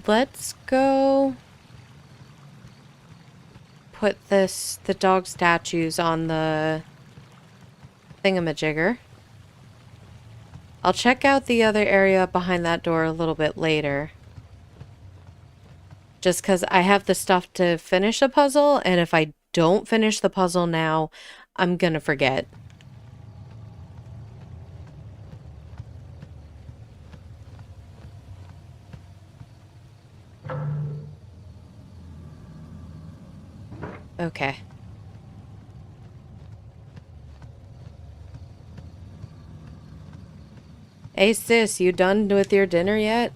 let's go put the dog statues on the thingamajigger. I'll check out the other area behind that door a little bit later. Just because I have the stuff to finish a puzzle, and if I don't finish the puzzle now, I'm gonna forget. Okay. Hey sis, you done with your dinner yet?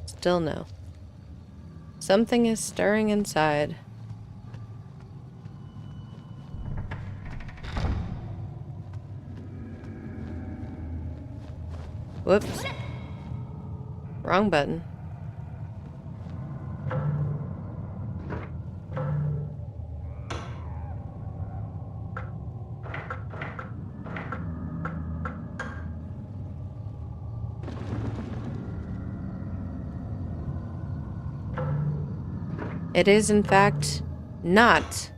Still no. Something is stirring inside. Whoops. Wrong button. It is, in fact, not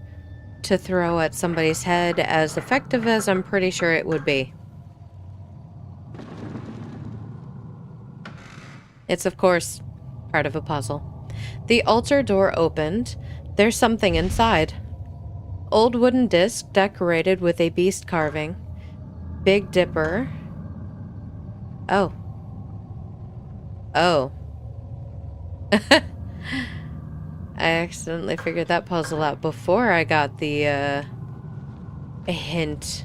to throw at somebody's head, as effective as I'm pretty sure it would be. It's, of course, part of a puzzle. The altar door opened. There's something inside. Old wooden disc decorated with a beast carving. Big Dipper. Oh. Oh. I accidentally figured that puzzle out before I got the, a hint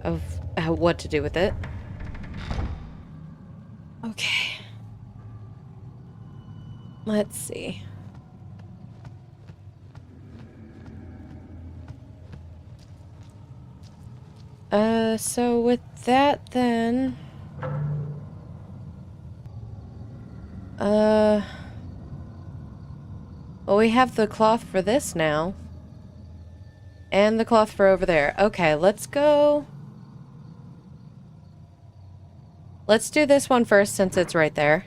of what to do with it. Okay. Let's see. So with that then... Well, we have the cloth for this now. And the cloth for over there. Okay, let's go. Let's do this one first since it's right there.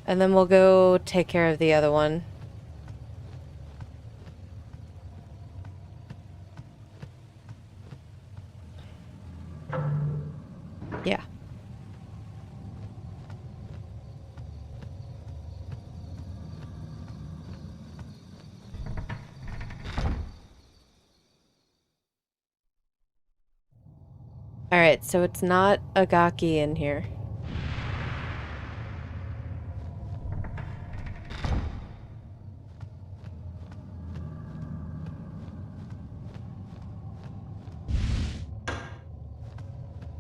And then we'll go take care of the other one. Yeah. Alright, so it's not Agaki in here.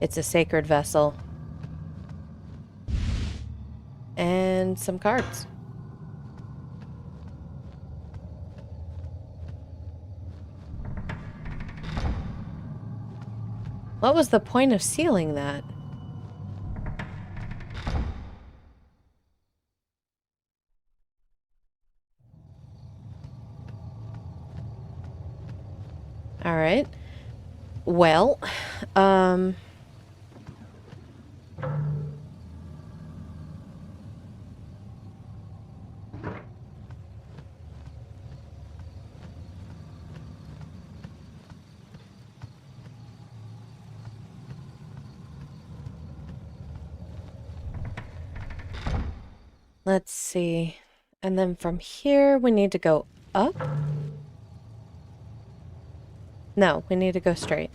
It's a sacred vessel. And some cards. What was the point of sealing that? All right. Well, Let's see. And then from here, we need to go up? No, we need to go straight.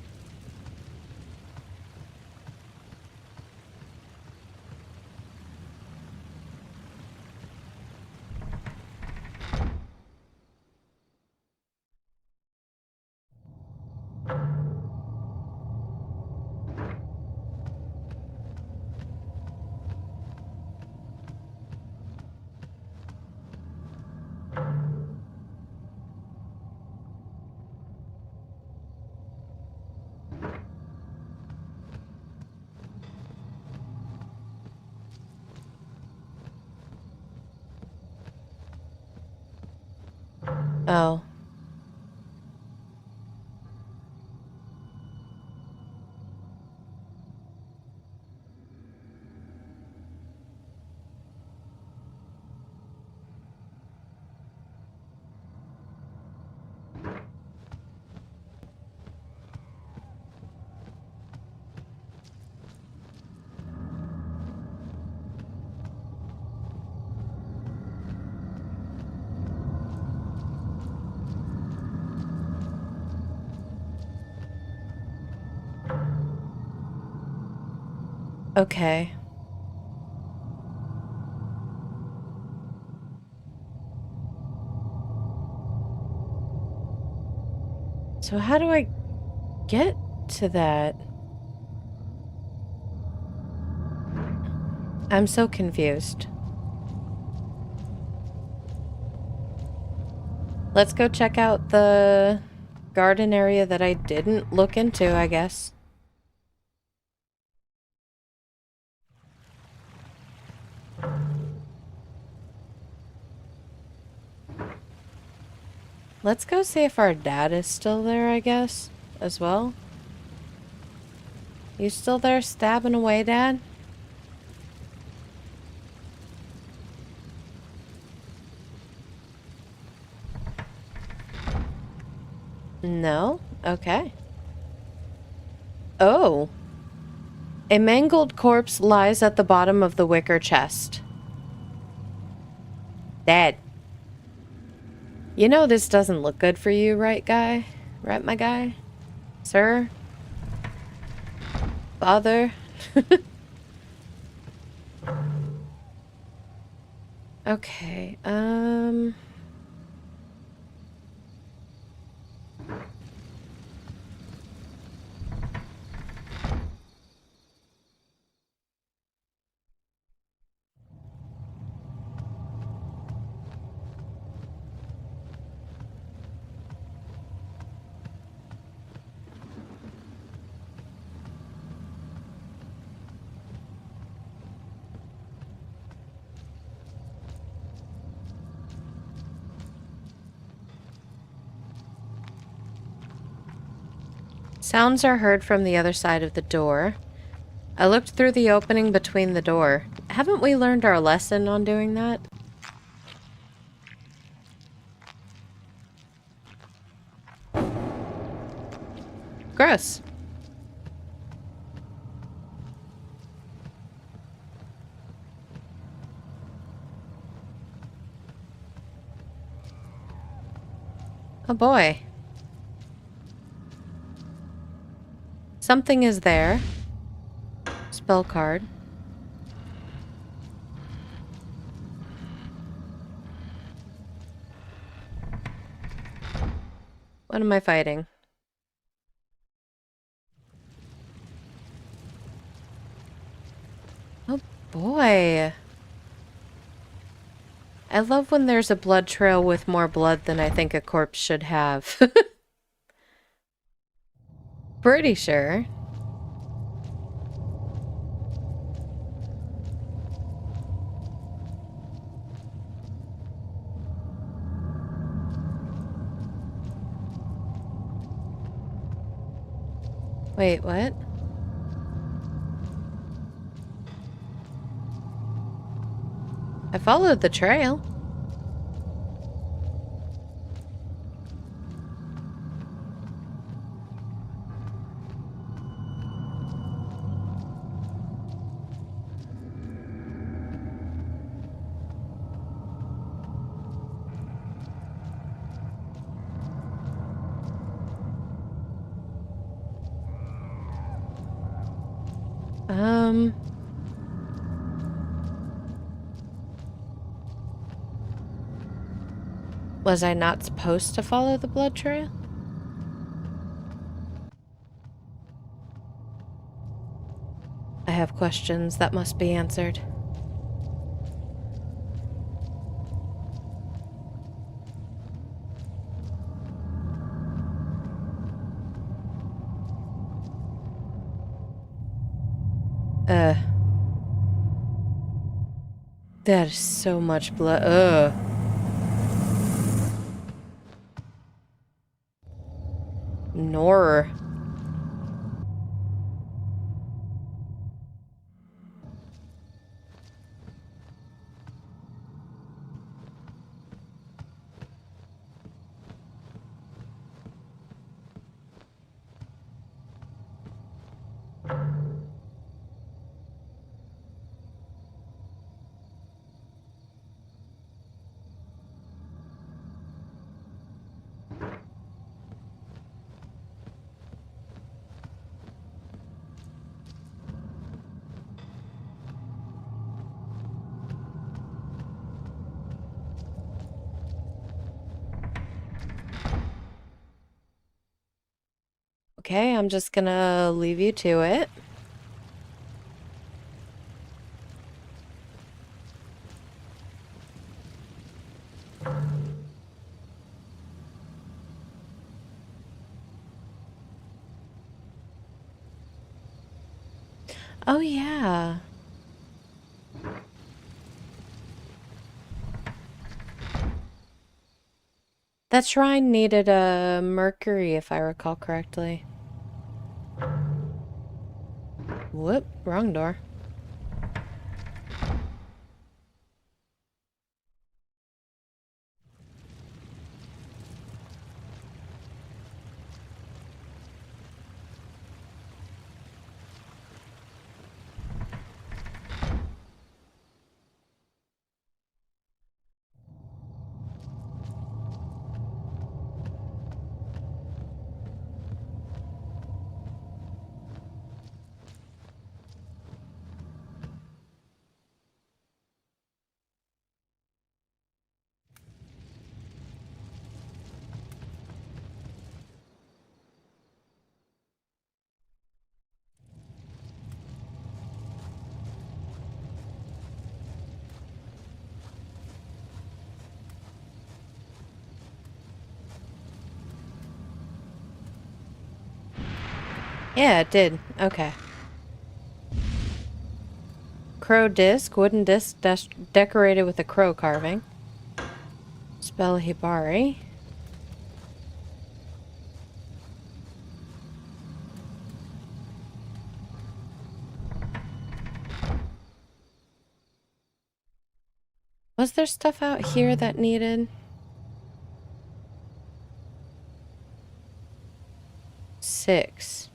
Oh. Okay. So how do I get to that? I'm so confused. Let's go check out the garden area that I didn't look into, I guess. Let's go see if our dad is still there, I guess, as well. You still there stabbing away, Dad? No? Okay. Oh. A mangled corpse lies at the bottom of the wicker chest. Dad. You know this doesn't look good for you, right, guy? Right, my guy? Sir? Father? Okay, sounds are heard from the other side of the door. I looked through the opening between the door. Haven't we learned our lesson on doing that? Gross. Oh boy. Something is there. Spell card. What am I fighting? Oh boy. I love when there's a blood trail with more blood than I think a corpse should have. Pretty sure. Wait, what? I followed the trail. Um... Was I not supposed to follow the blood trail? I have questions that must be answered. That is so much blood. Nor. Okay, I'm just gonna leave you to it. Oh, yeah. That shrine needed a mercury, if I recall correctly. Whoop, wrong door. Yeah, it did. Okay. Crow disc, wooden disc decorated with a crow carving. Spell Hibari. Was there stuff out here that needed? 6.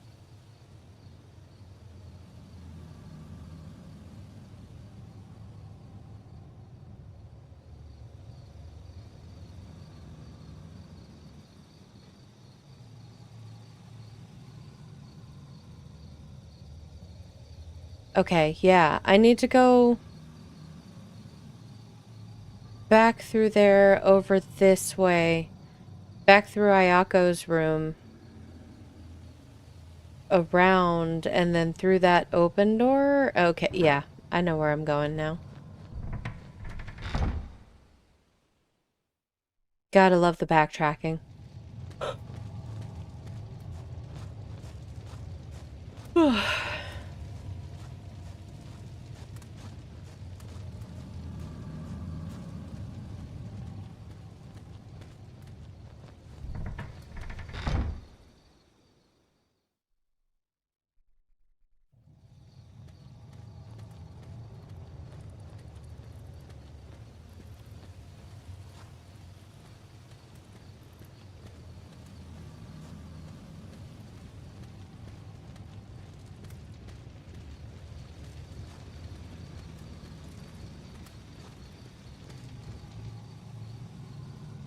Okay, yeah. I need to go back through there, over this way. Back through Ayako's room. Around, and then through that open door? Okay, yeah. I know where I'm going now. Gotta love the backtracking.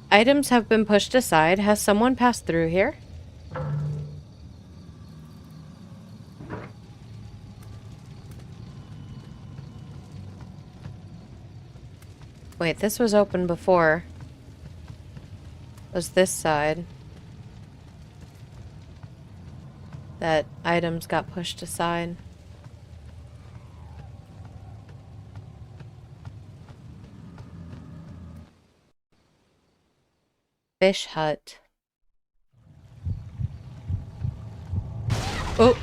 Items have been pushed aside. Has someone passed through here? Wait, this was open before. Was this side. That items got pushed aside. Fish hut. Oh!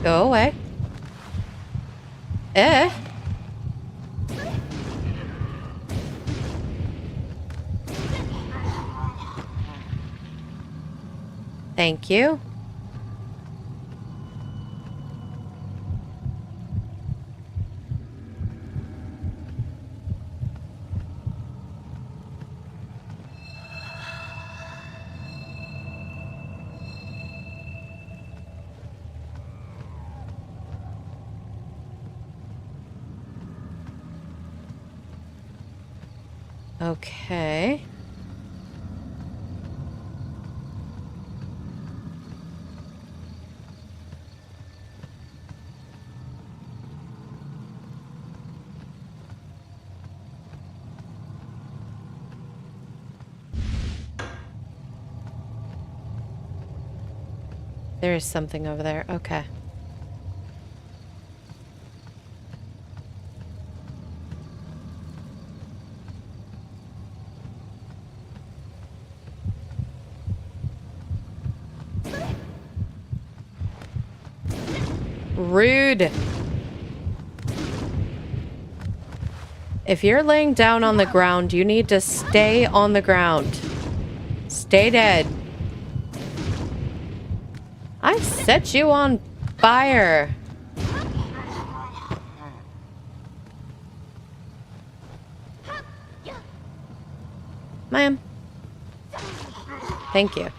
Go away. Eh? Thank you. Okay. There is something over there. Okay. Rude. If you're laying down on the ground, you need to stay on the ground. Stay dead. I set you on fire. Ma'am. Thank you.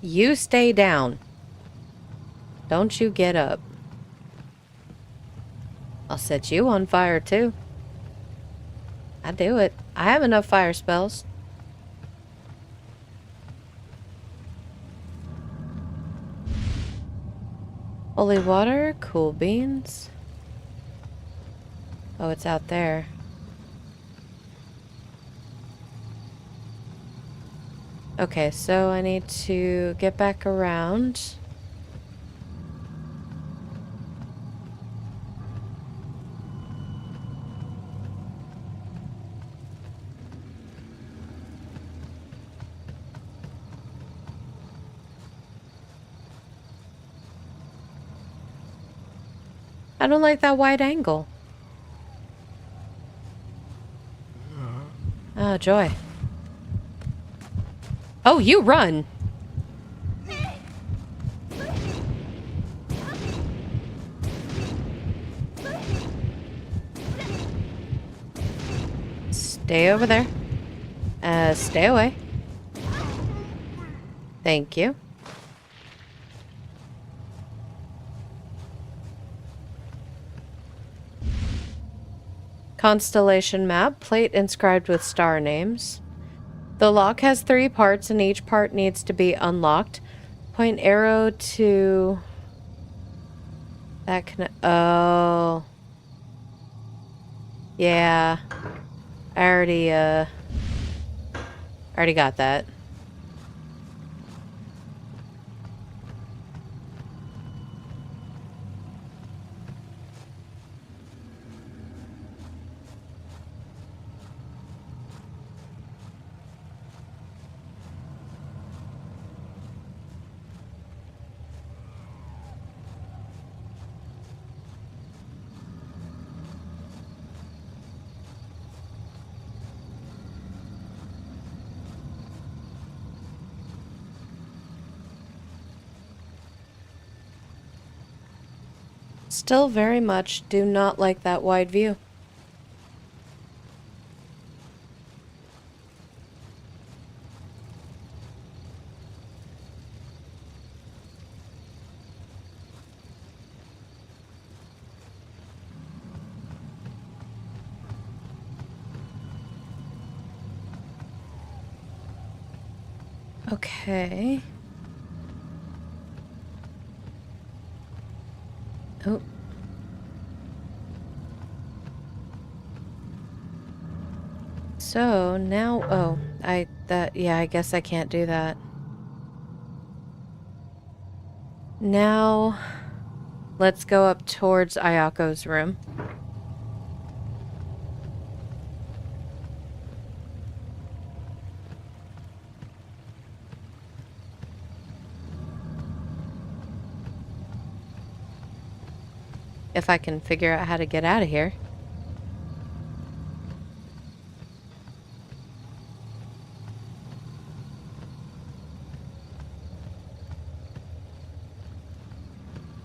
You stay down. Don't you get up. I'll set you on fire too. I do it. I have enough fire spells. Holy water, cool beans. Oh, it's out there. Okay, so I need to get back around. I don't like that wide angle. Oh, joy. Oh, you run. Stay over there. Stay away. Thank you. Constellation map, plate inscribed with star names. The lock has 3 parts and each part needs to be unlocked. Point arrow to that oh. Yeah. I already got that. Still very much do not like that wide view. Okay. Oh. So now, oh, yeah, I guess I can't do that. Now, let's go up towards Ayako's room. If I can figure out how to get out of here.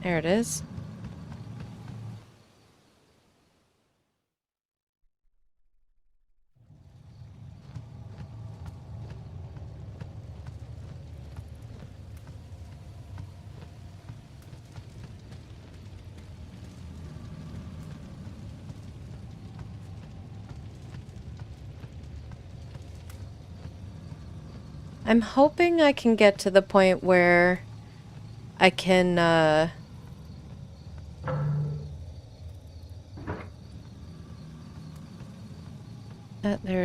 There it is. I'm hoping I can get to the point where I can, there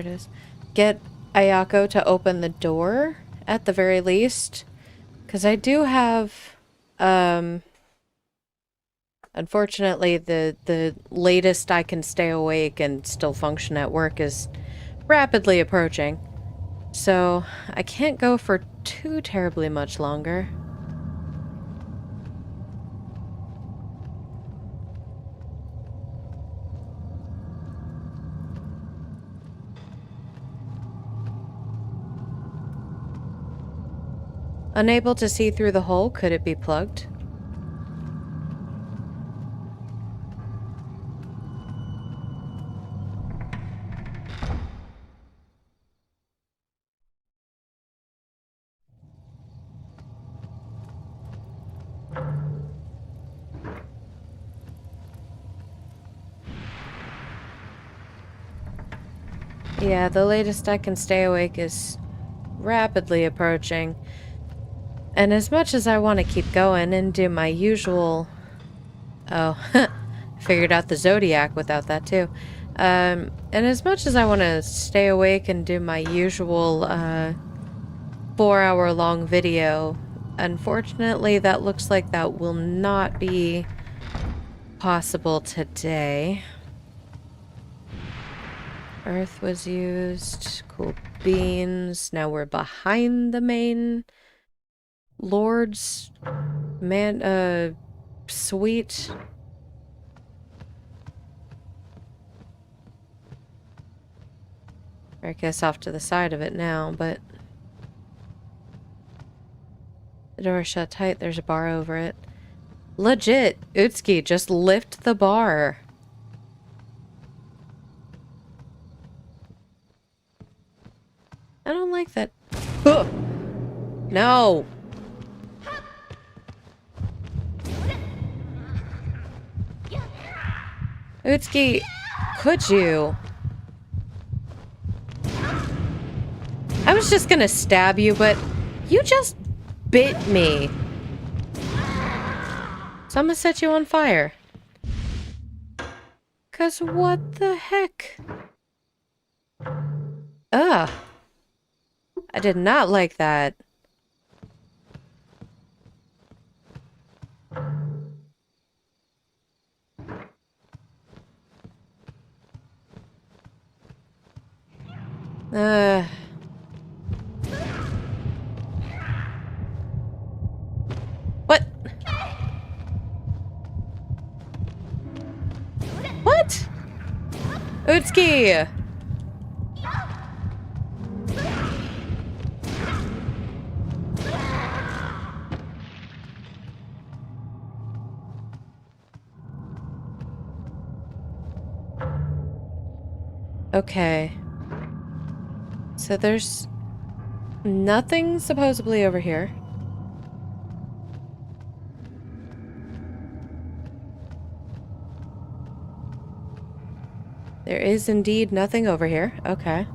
it is. Get Ayako to open the door, at the very least. Because I do have, unfortunately, the latest I can stay awake and still function at work is rapidly approaching. So, I can't go for too terribly much longer. Unable to see through the hole, could it be plugged? Yeah, the latest I can stay awake is rapidly approaching. And as much as I want to keep going and do my usual... Oh, figured out the Zodiac without that too. And as much as I want to stay awake and do my usual 4-hour-long video, unfortunately that looks like that will not be possible today. Earth was used. Cool beans. Now we're behind the main Lord's suite. I guess off to the side of it now, but the door's shut tight. There's a bar over it. Legit, Utsuki, just lift the bar. I don't like that. Ugh. No. Utsuki, could you? I was just gonna stab you, but you just bit me. So I'm gonna set you on fire. 'Cause what the heck? Ugh. I did not like that. What? What? Utsuki! Okay. So there's nothing supposedly over here. There is indeed nothing over here. Okay.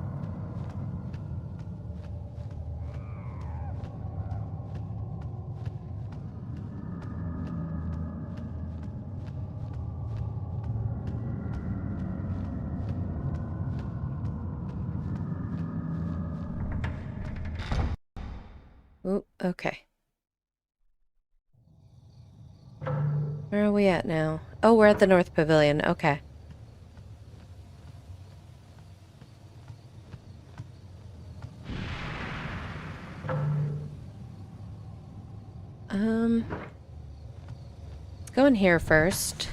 Ooh, okay. Where are we at now? Oh, we're at the North Pavilion. Okay. Let's go in here first.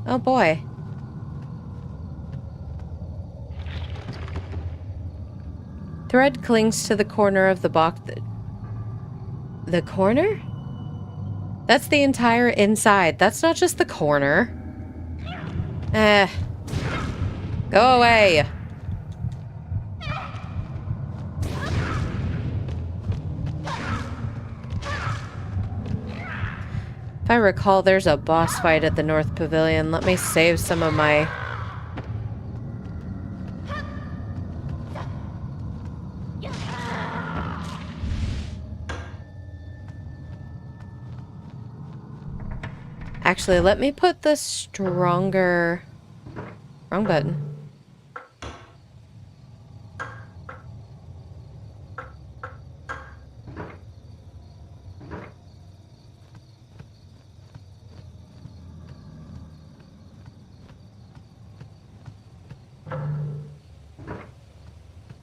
Oh boy. Thread clings to the corner of the box. The corner? That's the entire inside. That's not just the corner. Go away. If I recall, there's a boss fight at the North Pavilion. Let me save some of my... Actually, let me put the stronger... Wrong button.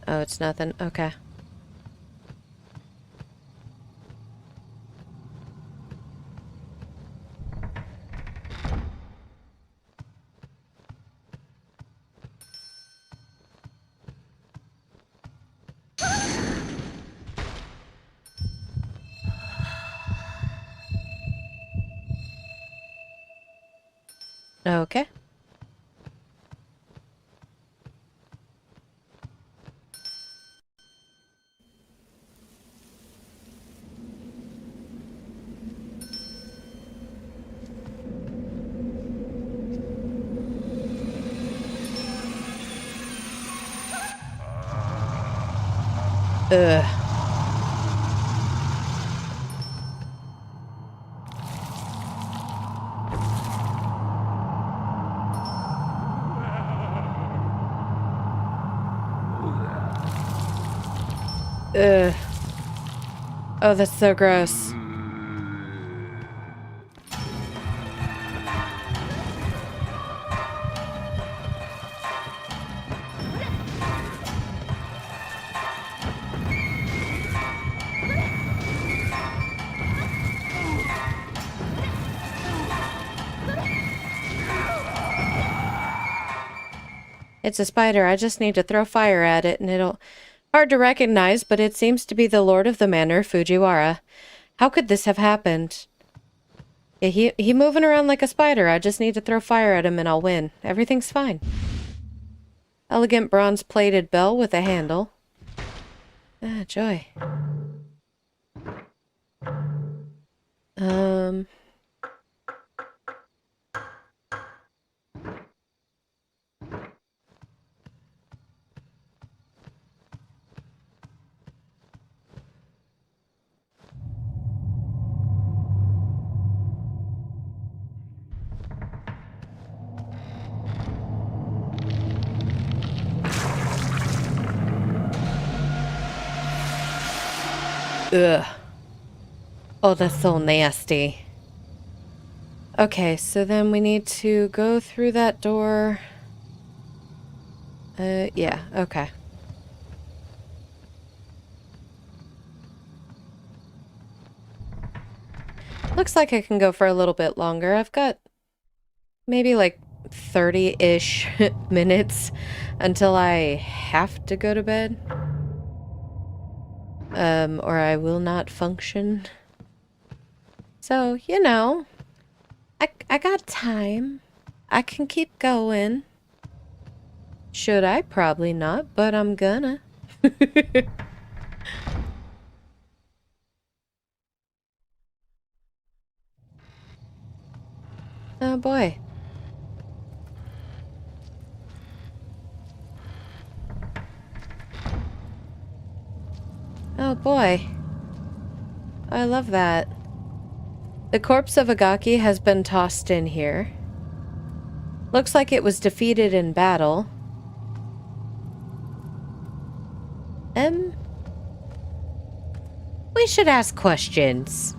Oh, it's nothing. Okay. Okay. Ugh. Ugh. Oh, that's so gross. It's a spider. I just need to throw fire at it and it'll... Hard to recognize, but it seems to be the Lord of the Manor, Fujiwara. How could this have happened? Yeah, he moving around like a spider. I just need to throw fire at him and I'll win. Everything's fine. Elegant bronze-plated bell with a handle. Ah, joy. Ugh. Oh, that's so nasty. Okay, so then we need to go through that door. Yeah, okay. Looks like I can go for a little bit longer. I've got maybe like 30-ish minutes until I have to go to bed. Or I will not function. So, you know, I got time. I can keep going. Should I? Probably not, but I'm gonna. Oh boy. Oh boy. I love that. The corpse of Agaki has been tossed in here. Looks like it was defeated in battle. We should ask questions.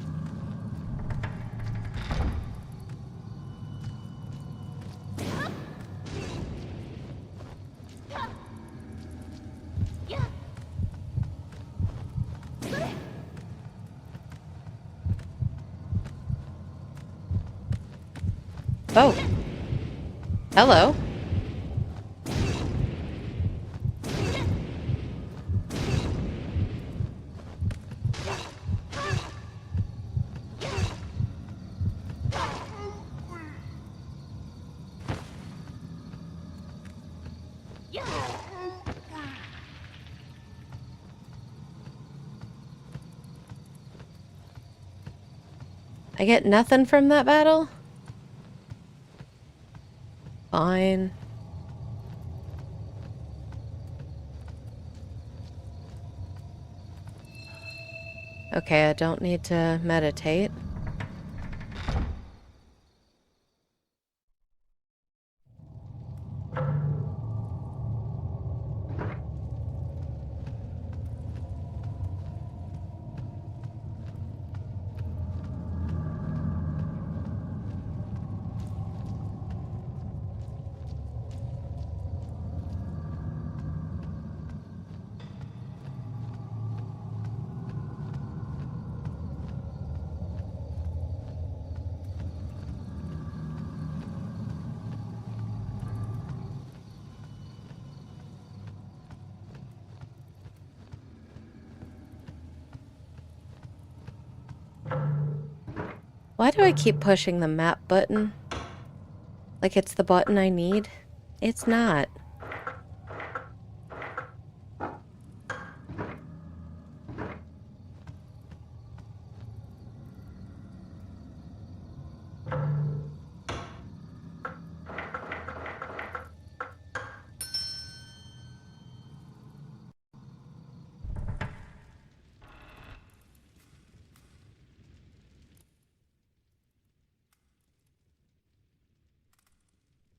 Oh. Hello. I get nothing from that battle? Fine. Okay, I don't need to meditate. Why do I keep pushing the map button? Like it's the button I need? It's not.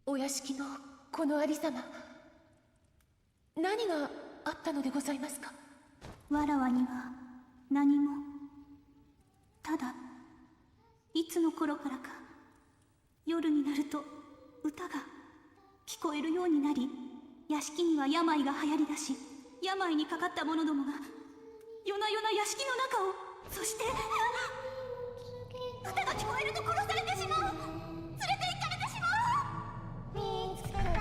お屋敷のこのありさま、何があったのでございますか？わらわには何も。ただいつの頃からか夜になると歌が聞こえるようになり、屋敷には病が流行りだし、病にかかった者どもが夜な夜な屋敷の中を、そして歌が聞こえると殺されてしまう、連れて行かれてしまう。見つけた。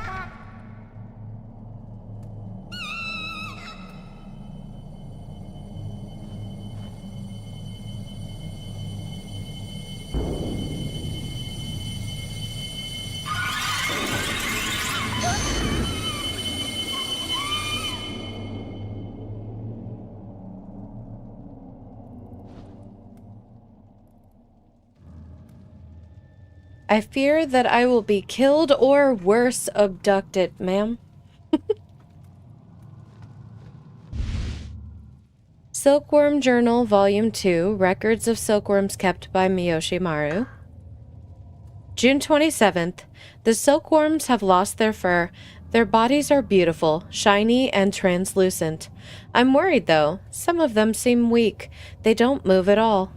I fear that I will be killed or worse, abducted, ma'am. Silkworm Journal, Volume 2, Records of Silkworms Kept by Miyoshi Maru. June 27th. The silkworms have lost their fur. Their bodies are beautiful, shiny, and translucent. I'm worried, though. Some of them seem weak. They don't move at all.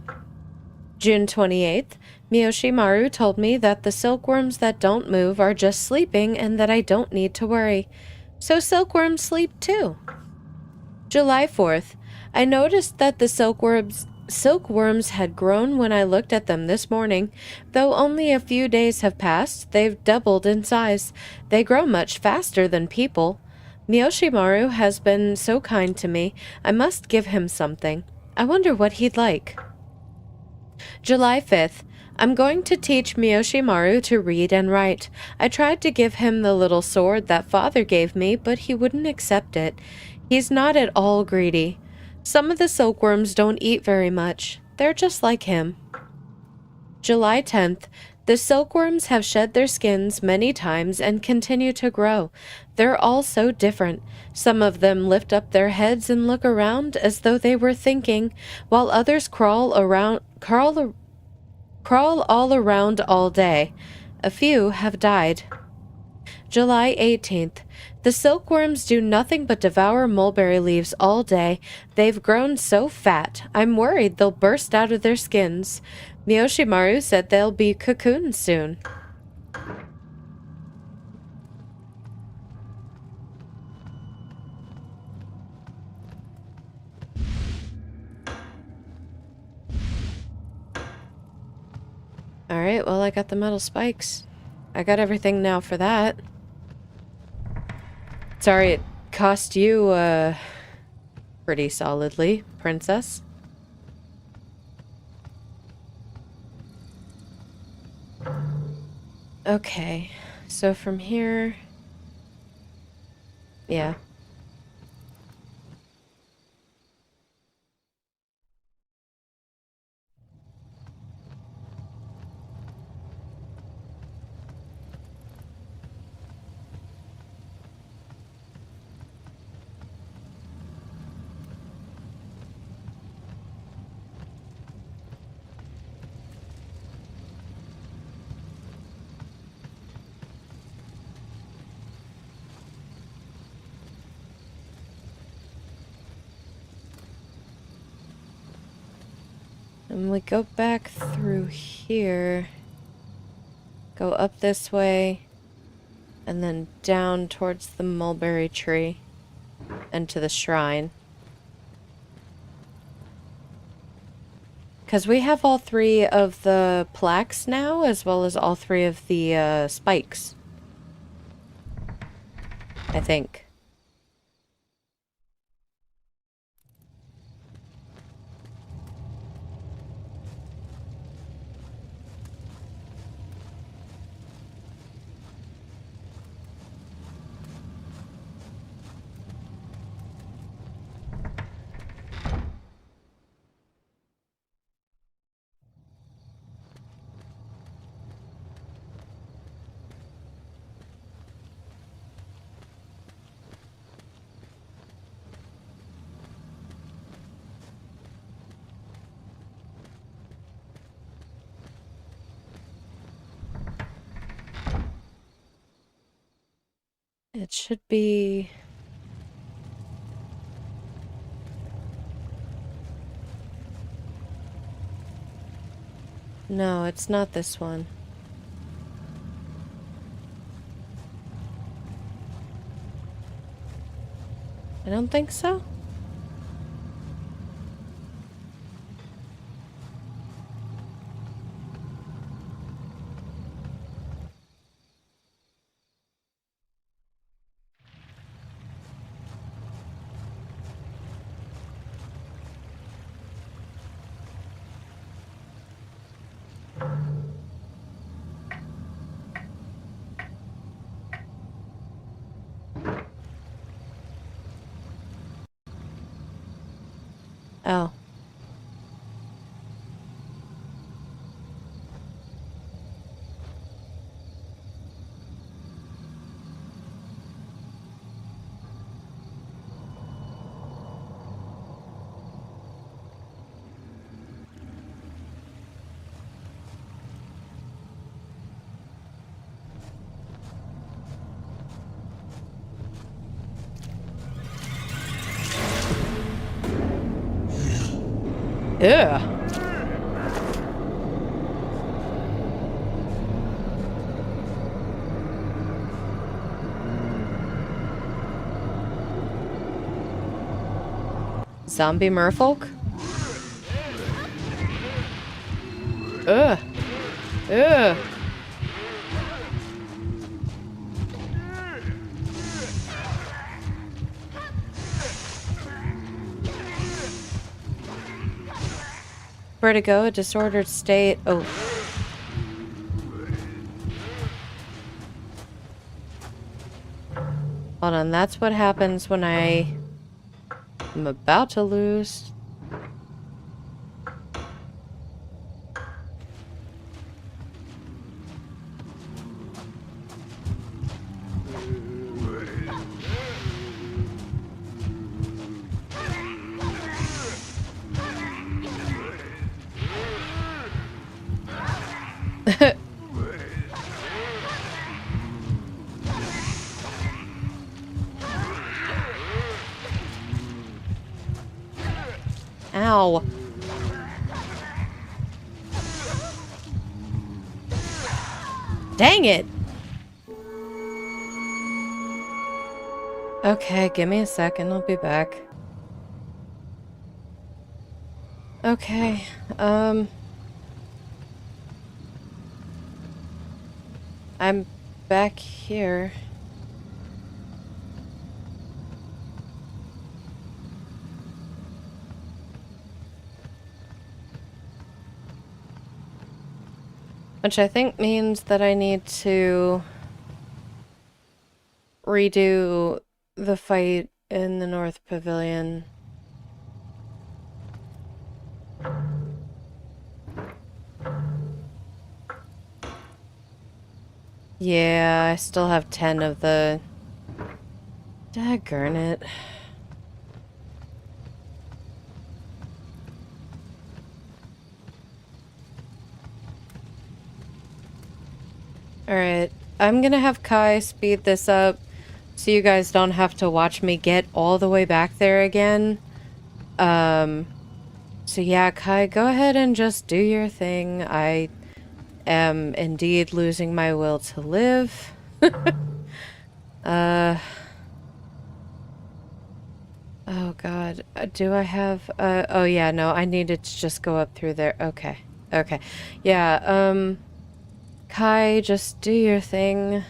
June 28th. Miyoshi Maru told me that the silkworms that don't move are just sleeping and that I don't need to worry. So silkworms sleep too. July 4th. I noticed that the silkworms had grown when I looked at them this morning. Though only a few days have passed, they've doubled in size. They grow much faster than people. Miyoshi Maru has been so kind to me. I must give him something. I wonder what he'd like. July 5th. I'm going to teach Miyoshimaru to read and write. I tried to give him the little sword that father gave me, but he wouldn't accept it. He's not at all greedy. Some of the silkworms don't eat very much. They're just like him. July 10th. The silkworms have shed their skins many times and continue to grow. They're all so different. Some of them lift up their heads and look around as though they were thinking, while others crawl all around all day. A few have died. July 18th. The silkworms do nothing but devour mulberry leaves all day. They've grown so fat, I'm worried they'll burst out of their skins. Miyoshimaru said they'll be cocoons soon. Alright, well, I got the metal spikes. I got everything now for that. Sorry, it cost you, pretty solidly, princess. Okay, so from here... Yeah. And we go back through here, go up this way, and then down towards the mulberry tree and to the shrine. Because we have all 3 of the plaques now, as well as all 3 of the spikes. I think. It should be... No, it's not this one. I don't think so. Oh. Yeah. Zombie merfolk? Ugh. Ugh. Vertigo, a disordered state. Oh. Hold on, that's what happens when I'm about to lose. Ow. Dang it! Okay, give me a second, I'll be back. Okay, I'm back here. Which I think means that I need to redo the fight in the North Pavilion. Yeah, I still have 10 of the... Daggone it. Alright, I'm gonna have Kai speed this up so you guys don't have to watch me get all the way back there again. So yeah, Kai, go ahead and just do your thing. I am indeed losing my will to live. Oh god, do I have, oh yeah, no, I needed to just go up through there. Okay, okay. Yeah, Kai, just do your thing.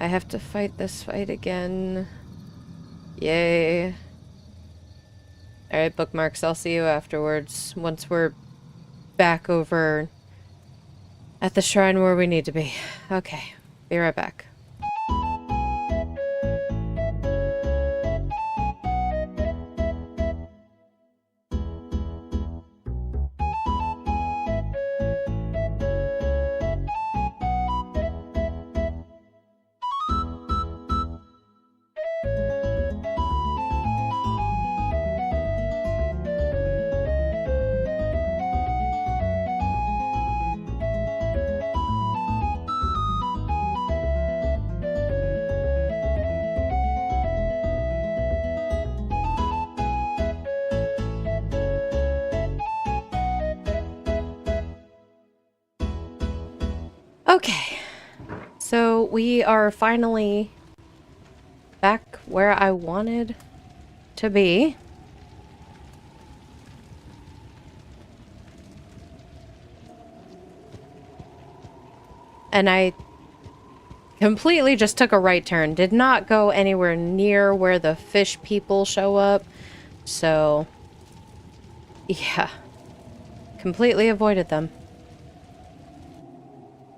I have to fight this fight again. Yay. Alright, Bookmarks, I'll see you afterwards, once we're back over at the shrine where we need to be. Okay, be right back. Okay, so we are finally back where I wanted to be. And I completely just took a right turn. Did not go anywhere near where the fish people show up. So, yeah. Completely avoided them.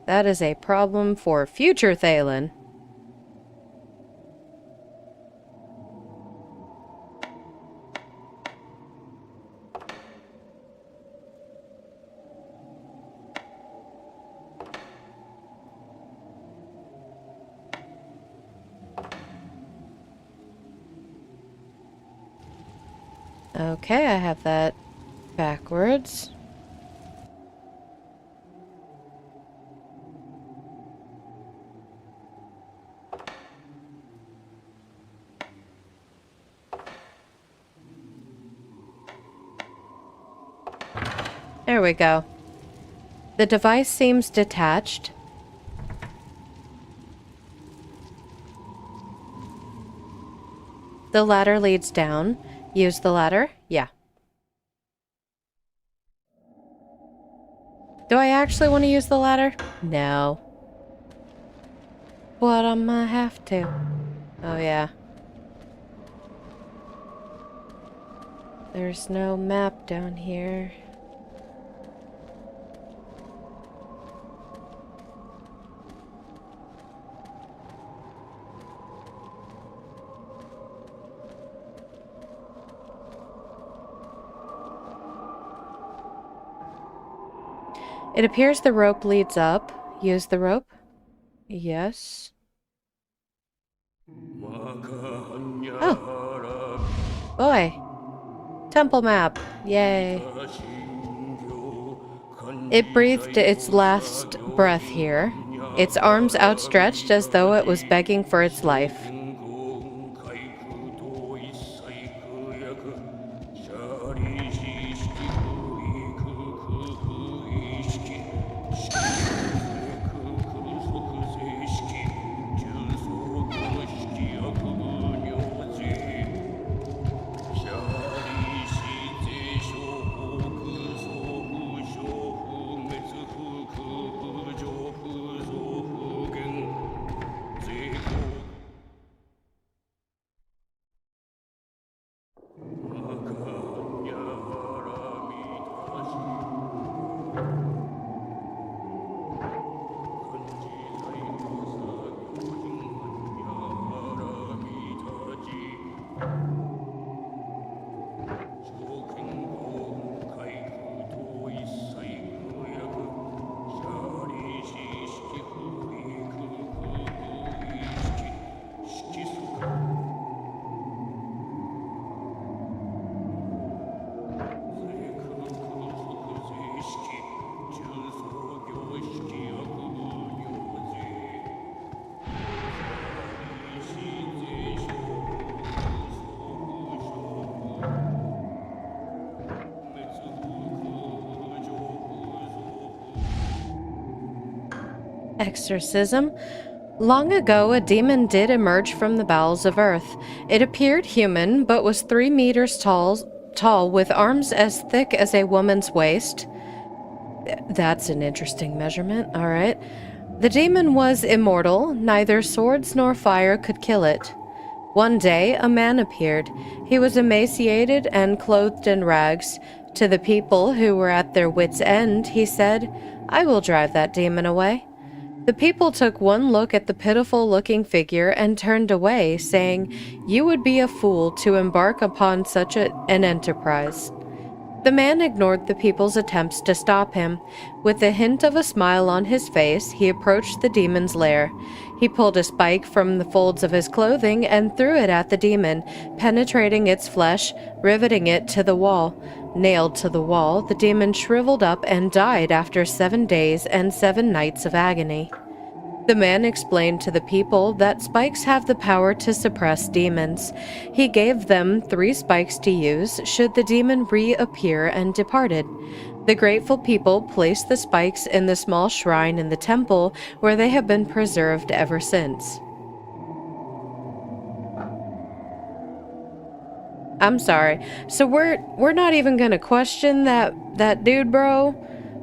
That is a problem for future Thalen. Okay, I have that backwards. There we go. The device seems detached. The ladder leads down. Use the ladder? Yeah. Do I actually want to use the ladder? No. But I'm gonna have to. Oh yeah. There's no map down here. It appears the rope leads up. Use the rope. Yes. Oh, boy. Temple map. Yay. It breathed its last breath here, its arms outstretched as though it was begging for its life. Exorcism. Long ago, a demon did emerge from the bowels of earth. It appeared human, but was 3 meters tall, with arms as thick as a woman's waist. That's an interesting measurement. All right. The demon was immortal. Neither swords nor fire could kill it. One day, a man appeared. He was emaciated and clothed in rags. To the people who were at their wits' end, he said, "I will drive that demon away." The people took one look at the pitiful-looking figure and turned away, saying, "You would be a fool to embark upon such an enterprise." The man ignored the people's attempts to stop him. With a hint of a smile on his face, he approached the demon's lair. He pulled a spike from the folds of his clothing and threw it at the demon, penetrating its flesh, riveting it to the wall. Nailed to the wall, the demon shriveled up and died after 7 days and 7 nights of agony. The man explained to the people that spikes have the power to suppress demons. He gave them 3 spikes to use should the demon reappear and departed. The grateful people placed the spikes in the small shrine in the temple where they have been preserved ever since. I'm sorry. So we're not even gonna question that dude, bro.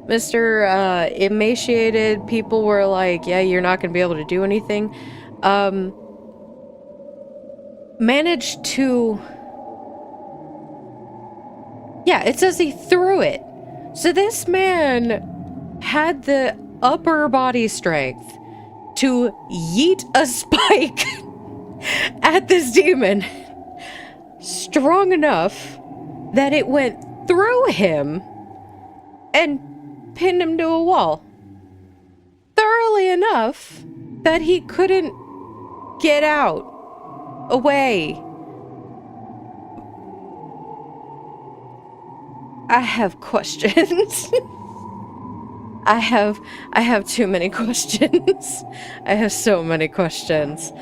Mr. Emaciated people were like, yeah, you're not gonna be able to do anything. Managed to... Yeah, it says he threw it. So this man had the upper body strength to yeet a spike at this demon strong enough that it went through him and pinned him to a wall. Thoroughly enough that he couldn't get out, away. I have questions. I have too many questions. I have so many questions.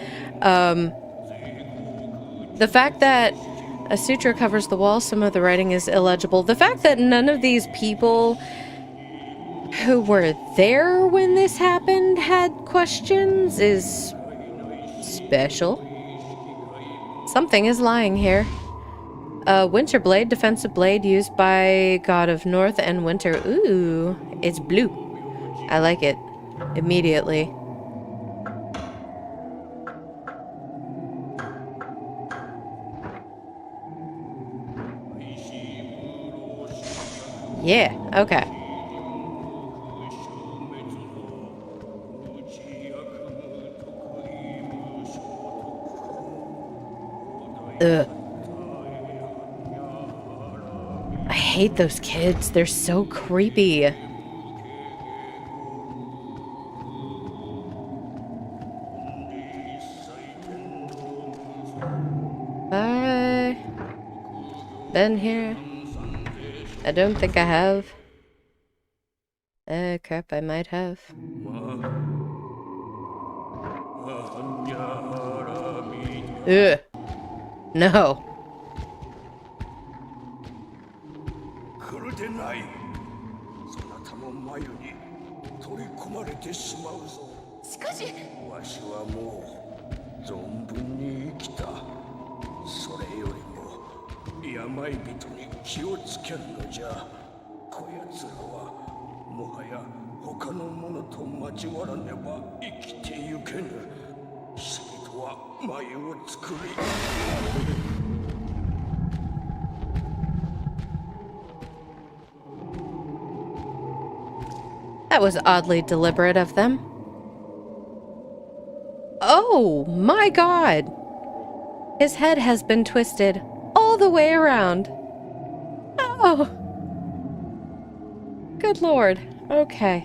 The fact that a suture covers the wall, some of the writing is illegible. The fact that none of these people who were there when this happened had questions is special. Something is lying here. Winter blade, defensive blade used by God of North and Winter. Ooh, it's blue. I like it. Immediately. Yeah, okay. Ugh. I hate those kids. They're so creepy. been here? I don't think I have. Crap, I might have. Ugh. No. 来るでない。そなたも眉に取り込まれてしまうぞ。しかしわしはもう存分に生きた。それよりも病人に気をつけるのじゃ。こやつらはもはや他の者と交わらねば生きてゆけぬ。死人は眉を作り。That was oddly deliberate of them. Oh my god! His head has been twisted all the way around. Oh! Good lord. Okay.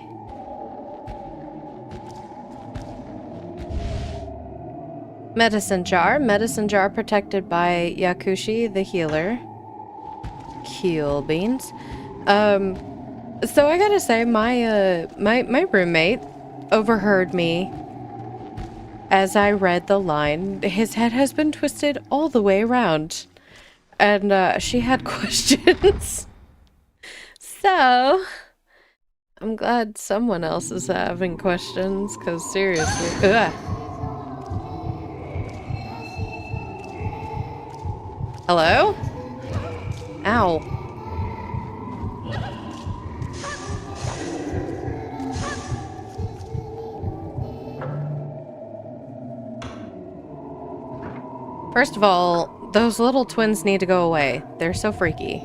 Medicine jar protected by Yakushi the healer. Keel beans. So I gotta say, my roommate overheard me as I read the line, his head has been twisted all the way around. And she had questions. So I'm glad someone else is having questions, because seriously. Ugh. Hello? Ow. First of all, those little twins need to go away. They're so freaky.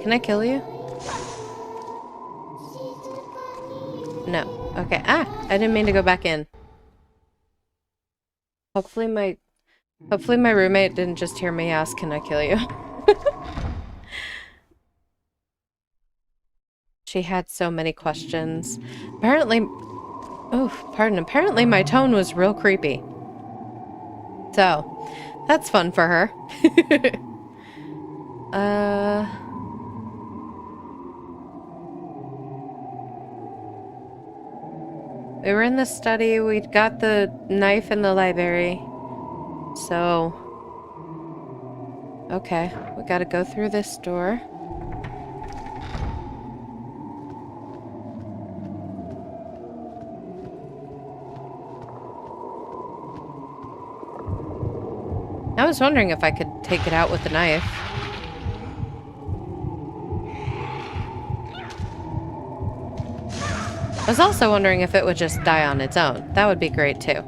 Can I kill you? No. Okay. Ah! I didn't mean to go back in. Hopefully my roommate didn't just hear me ask, can I kill you? She had so many questions. Apparently... Oh, pardon. Apparently my tone was real creepy. So, that's fun for her. We were in the study. We got the knife in the library. So... Okay, we gotta go through this door. I was wondering if I could take it out with the knife. I was also wondering if it would just die on its own. That would be great too.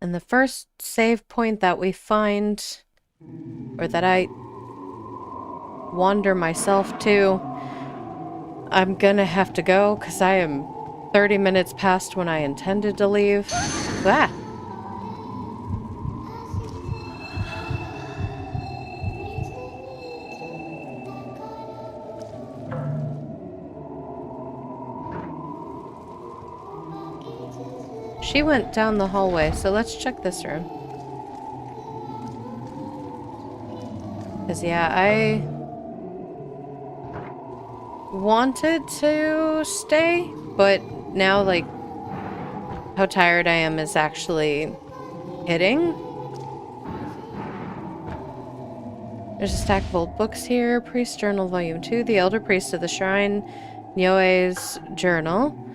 And the first save point that we find, or that I wander myself to, I'm gonna have to go because I am 30 minutes past when I intended to leave. Ah! She went down the hallway, so let's check this room. Because, yeah, I wanted to stay, but now, like, how tired I am is actually hitting. There's a stack of old books here. Priest Journal Volume 2, The Elder Priest of the Shrine, Nyoe's Journal.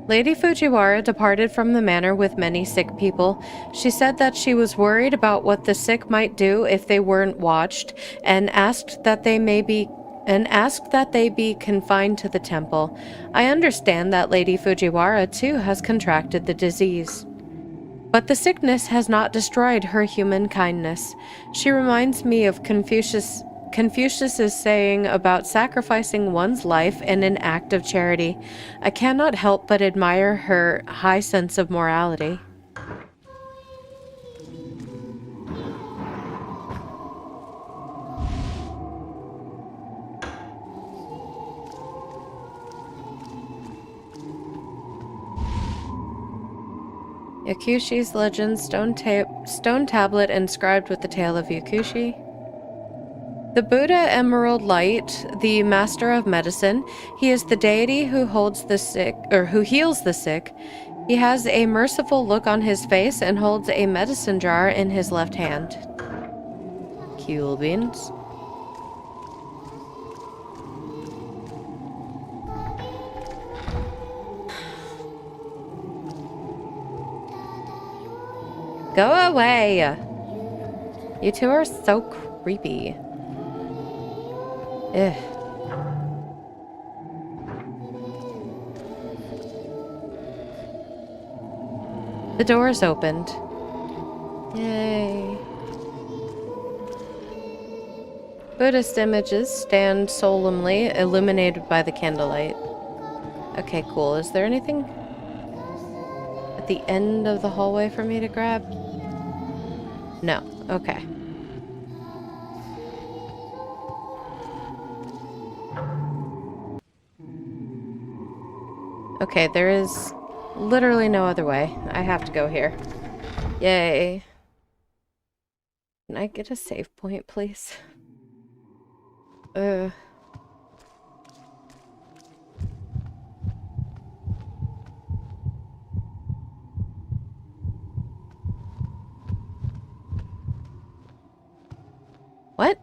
Lady Fujiwara departed from the manor with many sick people. She said that she was worried about what the sick might do if they weren't watched, and asked that they be confined to the temple. I understand that Lady Fujiwara too has contracted the disease. But the sickness has not destroyed her human kindness. She reminds me of Confucius's saying about sacrificing one's life in an act of charity. I cannot help but admire her high sense of morality. Yakushi's legend, stone tablet inscribed with the tale of Yakushi. The Buddha Emerald Light, the master of medicine, he is the deity who holds the sick, or who heals the sick. He has a merciful look on his face and holds a medicine jar in his left hand. Cool beans. Go away! You two are so creepy. Ugh. The door is opened. Yay. Buddhist images stand solemnly, illuminated by the candlelight. Okay, cool. Is there anything at the end of the hallway for me to grab? No. Okay. Okay, there is literally no other way. I have to go here. Yay. Can I get a save point, please? What?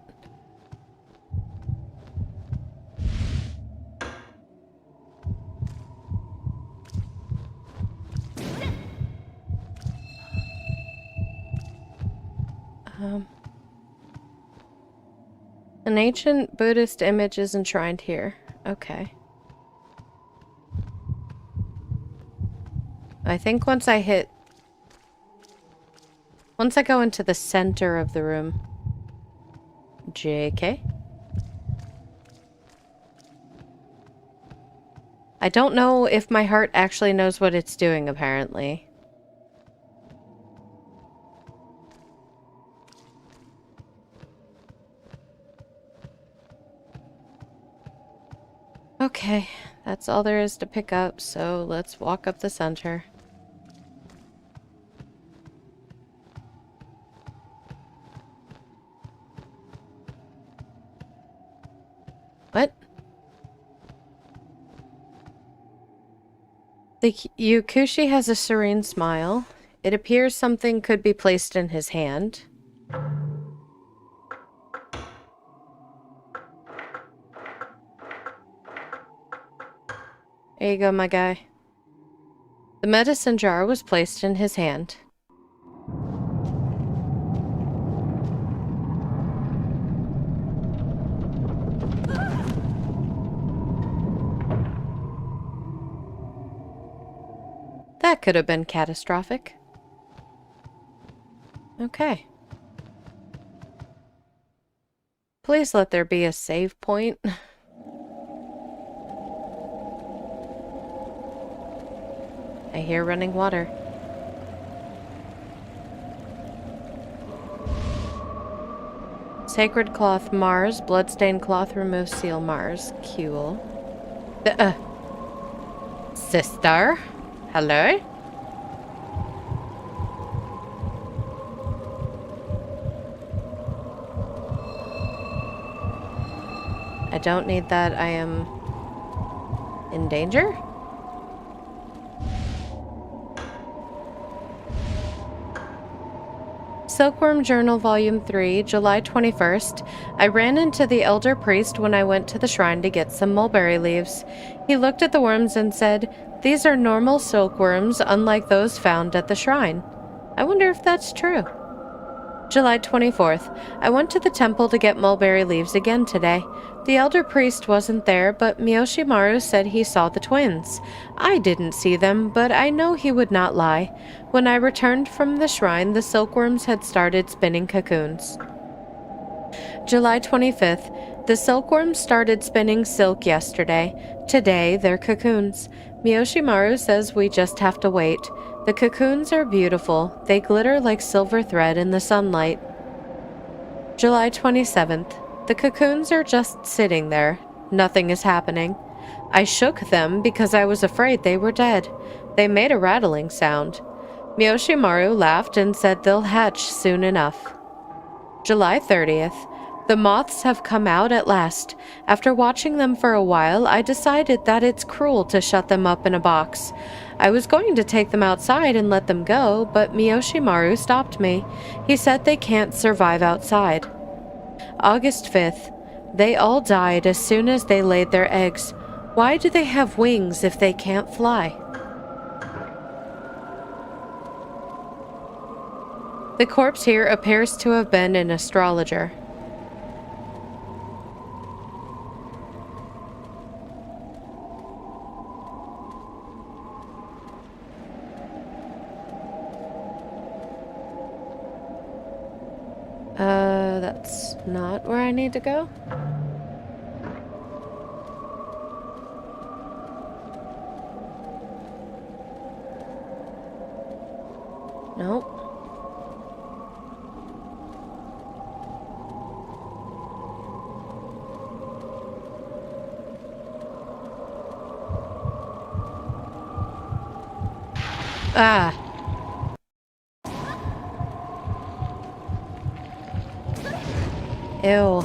An ancient Buddhist image is enshrined here. Okay. I think once I go into the center of the room. JK? I don't know if my heart actually knows what it's doing, apparently. Okay, that's all there is to pick up, so let's walk up the center. What? The Yukushi has a serene smile. It appears something could be placed in his hand. There you go, my guy. The medicine jar was placed in his hand. That could have been catastrophic. Okay. Please let there be a save point. hear running water. Sacred cloth Mars, bloodstained cloth removes seal Mars. Cool. Sister? Hello? I don't need that. I am in danger? Silkworm Journal Volume 3, July 21st. I ran into the elder priest when I went to the shrine to get some mulberry leaves. He looked at the worms and said, "These are normal silkworms, unlike those found at the shrine." I wonder if that's true. July 24th. I went to the temple to get mulberry leaves again today. The elder priest wasn't there, but Miyoshimaru said he saw the twins. I didn't see them, but I know he would not lie. When I returned from the shrine, the silkworms had started spinning cocoons. July 25th. The silkworms started spinning silk yesterday. Today, they're cocoons. Miyoshimaru says we just have to wait. The cocoons are beautiful. They glitter like silver thread in the sunlight. July 27th. The cocoons are just sitting there. Nothing is happening. I shook them because I was afraid they were dead. They made a rattling sound. Miyoshimaru laughed and said they'll hatch soon enough. July 30th. The moths have come out at last. After watching them for a while, I decided that it's cruel to shut them up in a box. I was going to take them outside and let them go, but Miyoshimaru stopped me. He said they can't survive outside. August 5th. They all died as soon as they laid their eggs. Why do they have wings if they can't fly? The corpse here appears to have been an astrologer. That's not where I need to go. Nope. Ah. Ew.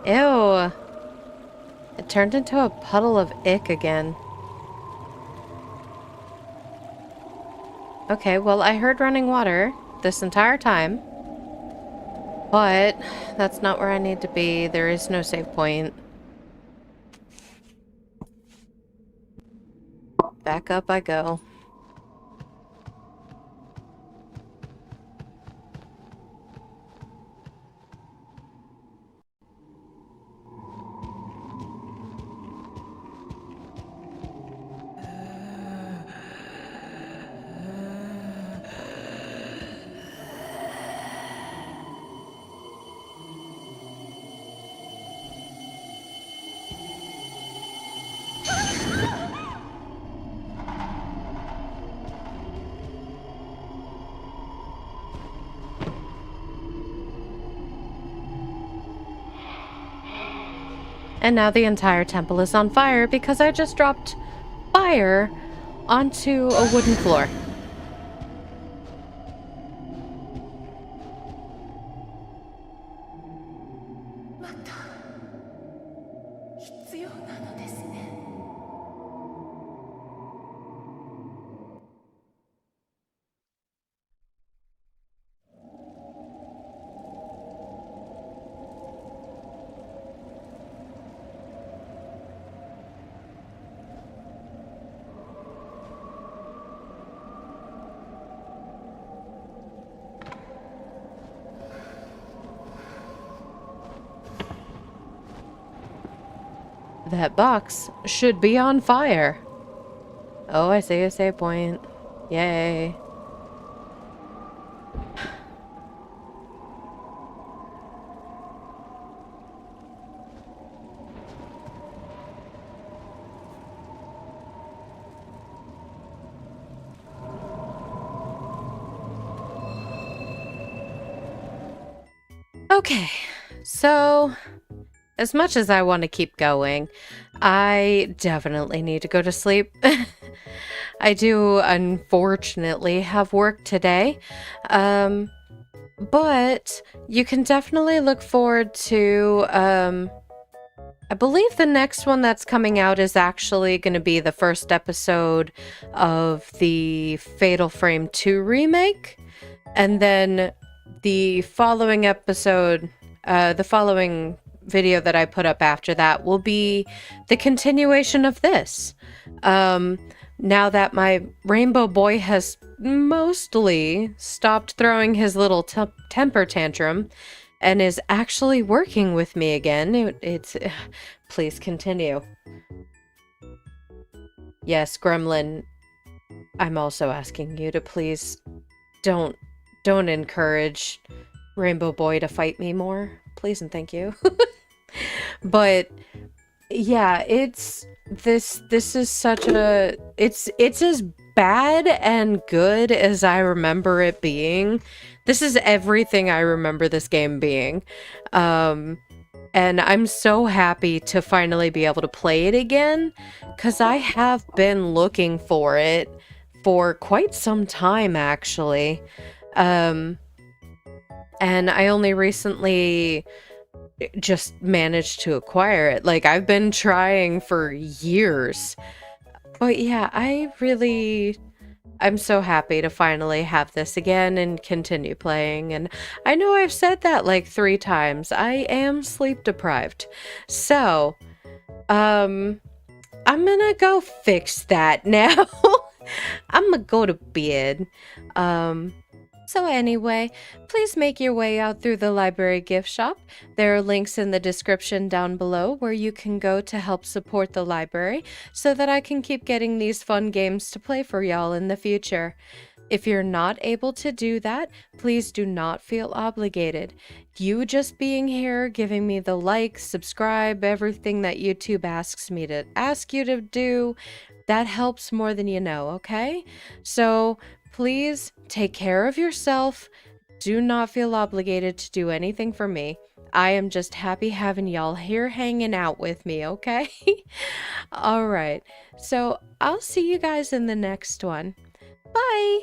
Ew. It turned into a puddle of ick again. Okay, well, I heard running water this entire time. But that's not where I need to be. There is no save point. Back up I go. And now the entire temple is on fire because I just dropped fire onto a wooden floor. That box should be on fire. Oh, I see a save point. Yay. Okay, so as much as I want to keep going, I definitely need to go to sleep. I do unfortunately have work today, but you can definitely look forward to, I believe the next one that's coming out is actually going to be the first episode of the Fatal Frame 2 remake, and then the following episode, the following video that I put up after that will be the continuation of this. Now that my rainbow boy has mostly stopped throwing his little temper tantrum and is actually working with me again, it's please continue. Yes, Gremlin, I'm also asking you to please don't encourage Rainbow Boy to fight me more, please and thank you. But yeah, this is such a it's as bad and good as I remember it being. This is everything I remember this game being. And I'm so happy to finally be able to play it again, because I have been looking for it for quite some time, actually. And I only recently just managed to acquire it. Like, I've been trying for years. But yeah, I'm so happy to finally have this again and continue playing. And I know I've said that like 3 times. I am sleep deprived. So, I'm gonna go fix that now. I'm gonna go to bed. So anyway, please make your way out through the library gift shop. There are links in the description down below where you can go to help support the library so that I can keep getting these fun games to play for y'all in the future. If you're not able to do that, please do not feel obligated. You just being here, giving me the like, subscribe, everything that YouTube asks me to ask you to do, that helps more than you know, okay? So please take care of yourself. Do not feel obligated to do anything for me. I am just happy having y'all here hanging out with me, okay? All right. So I'll see you guys in the next one. Bye!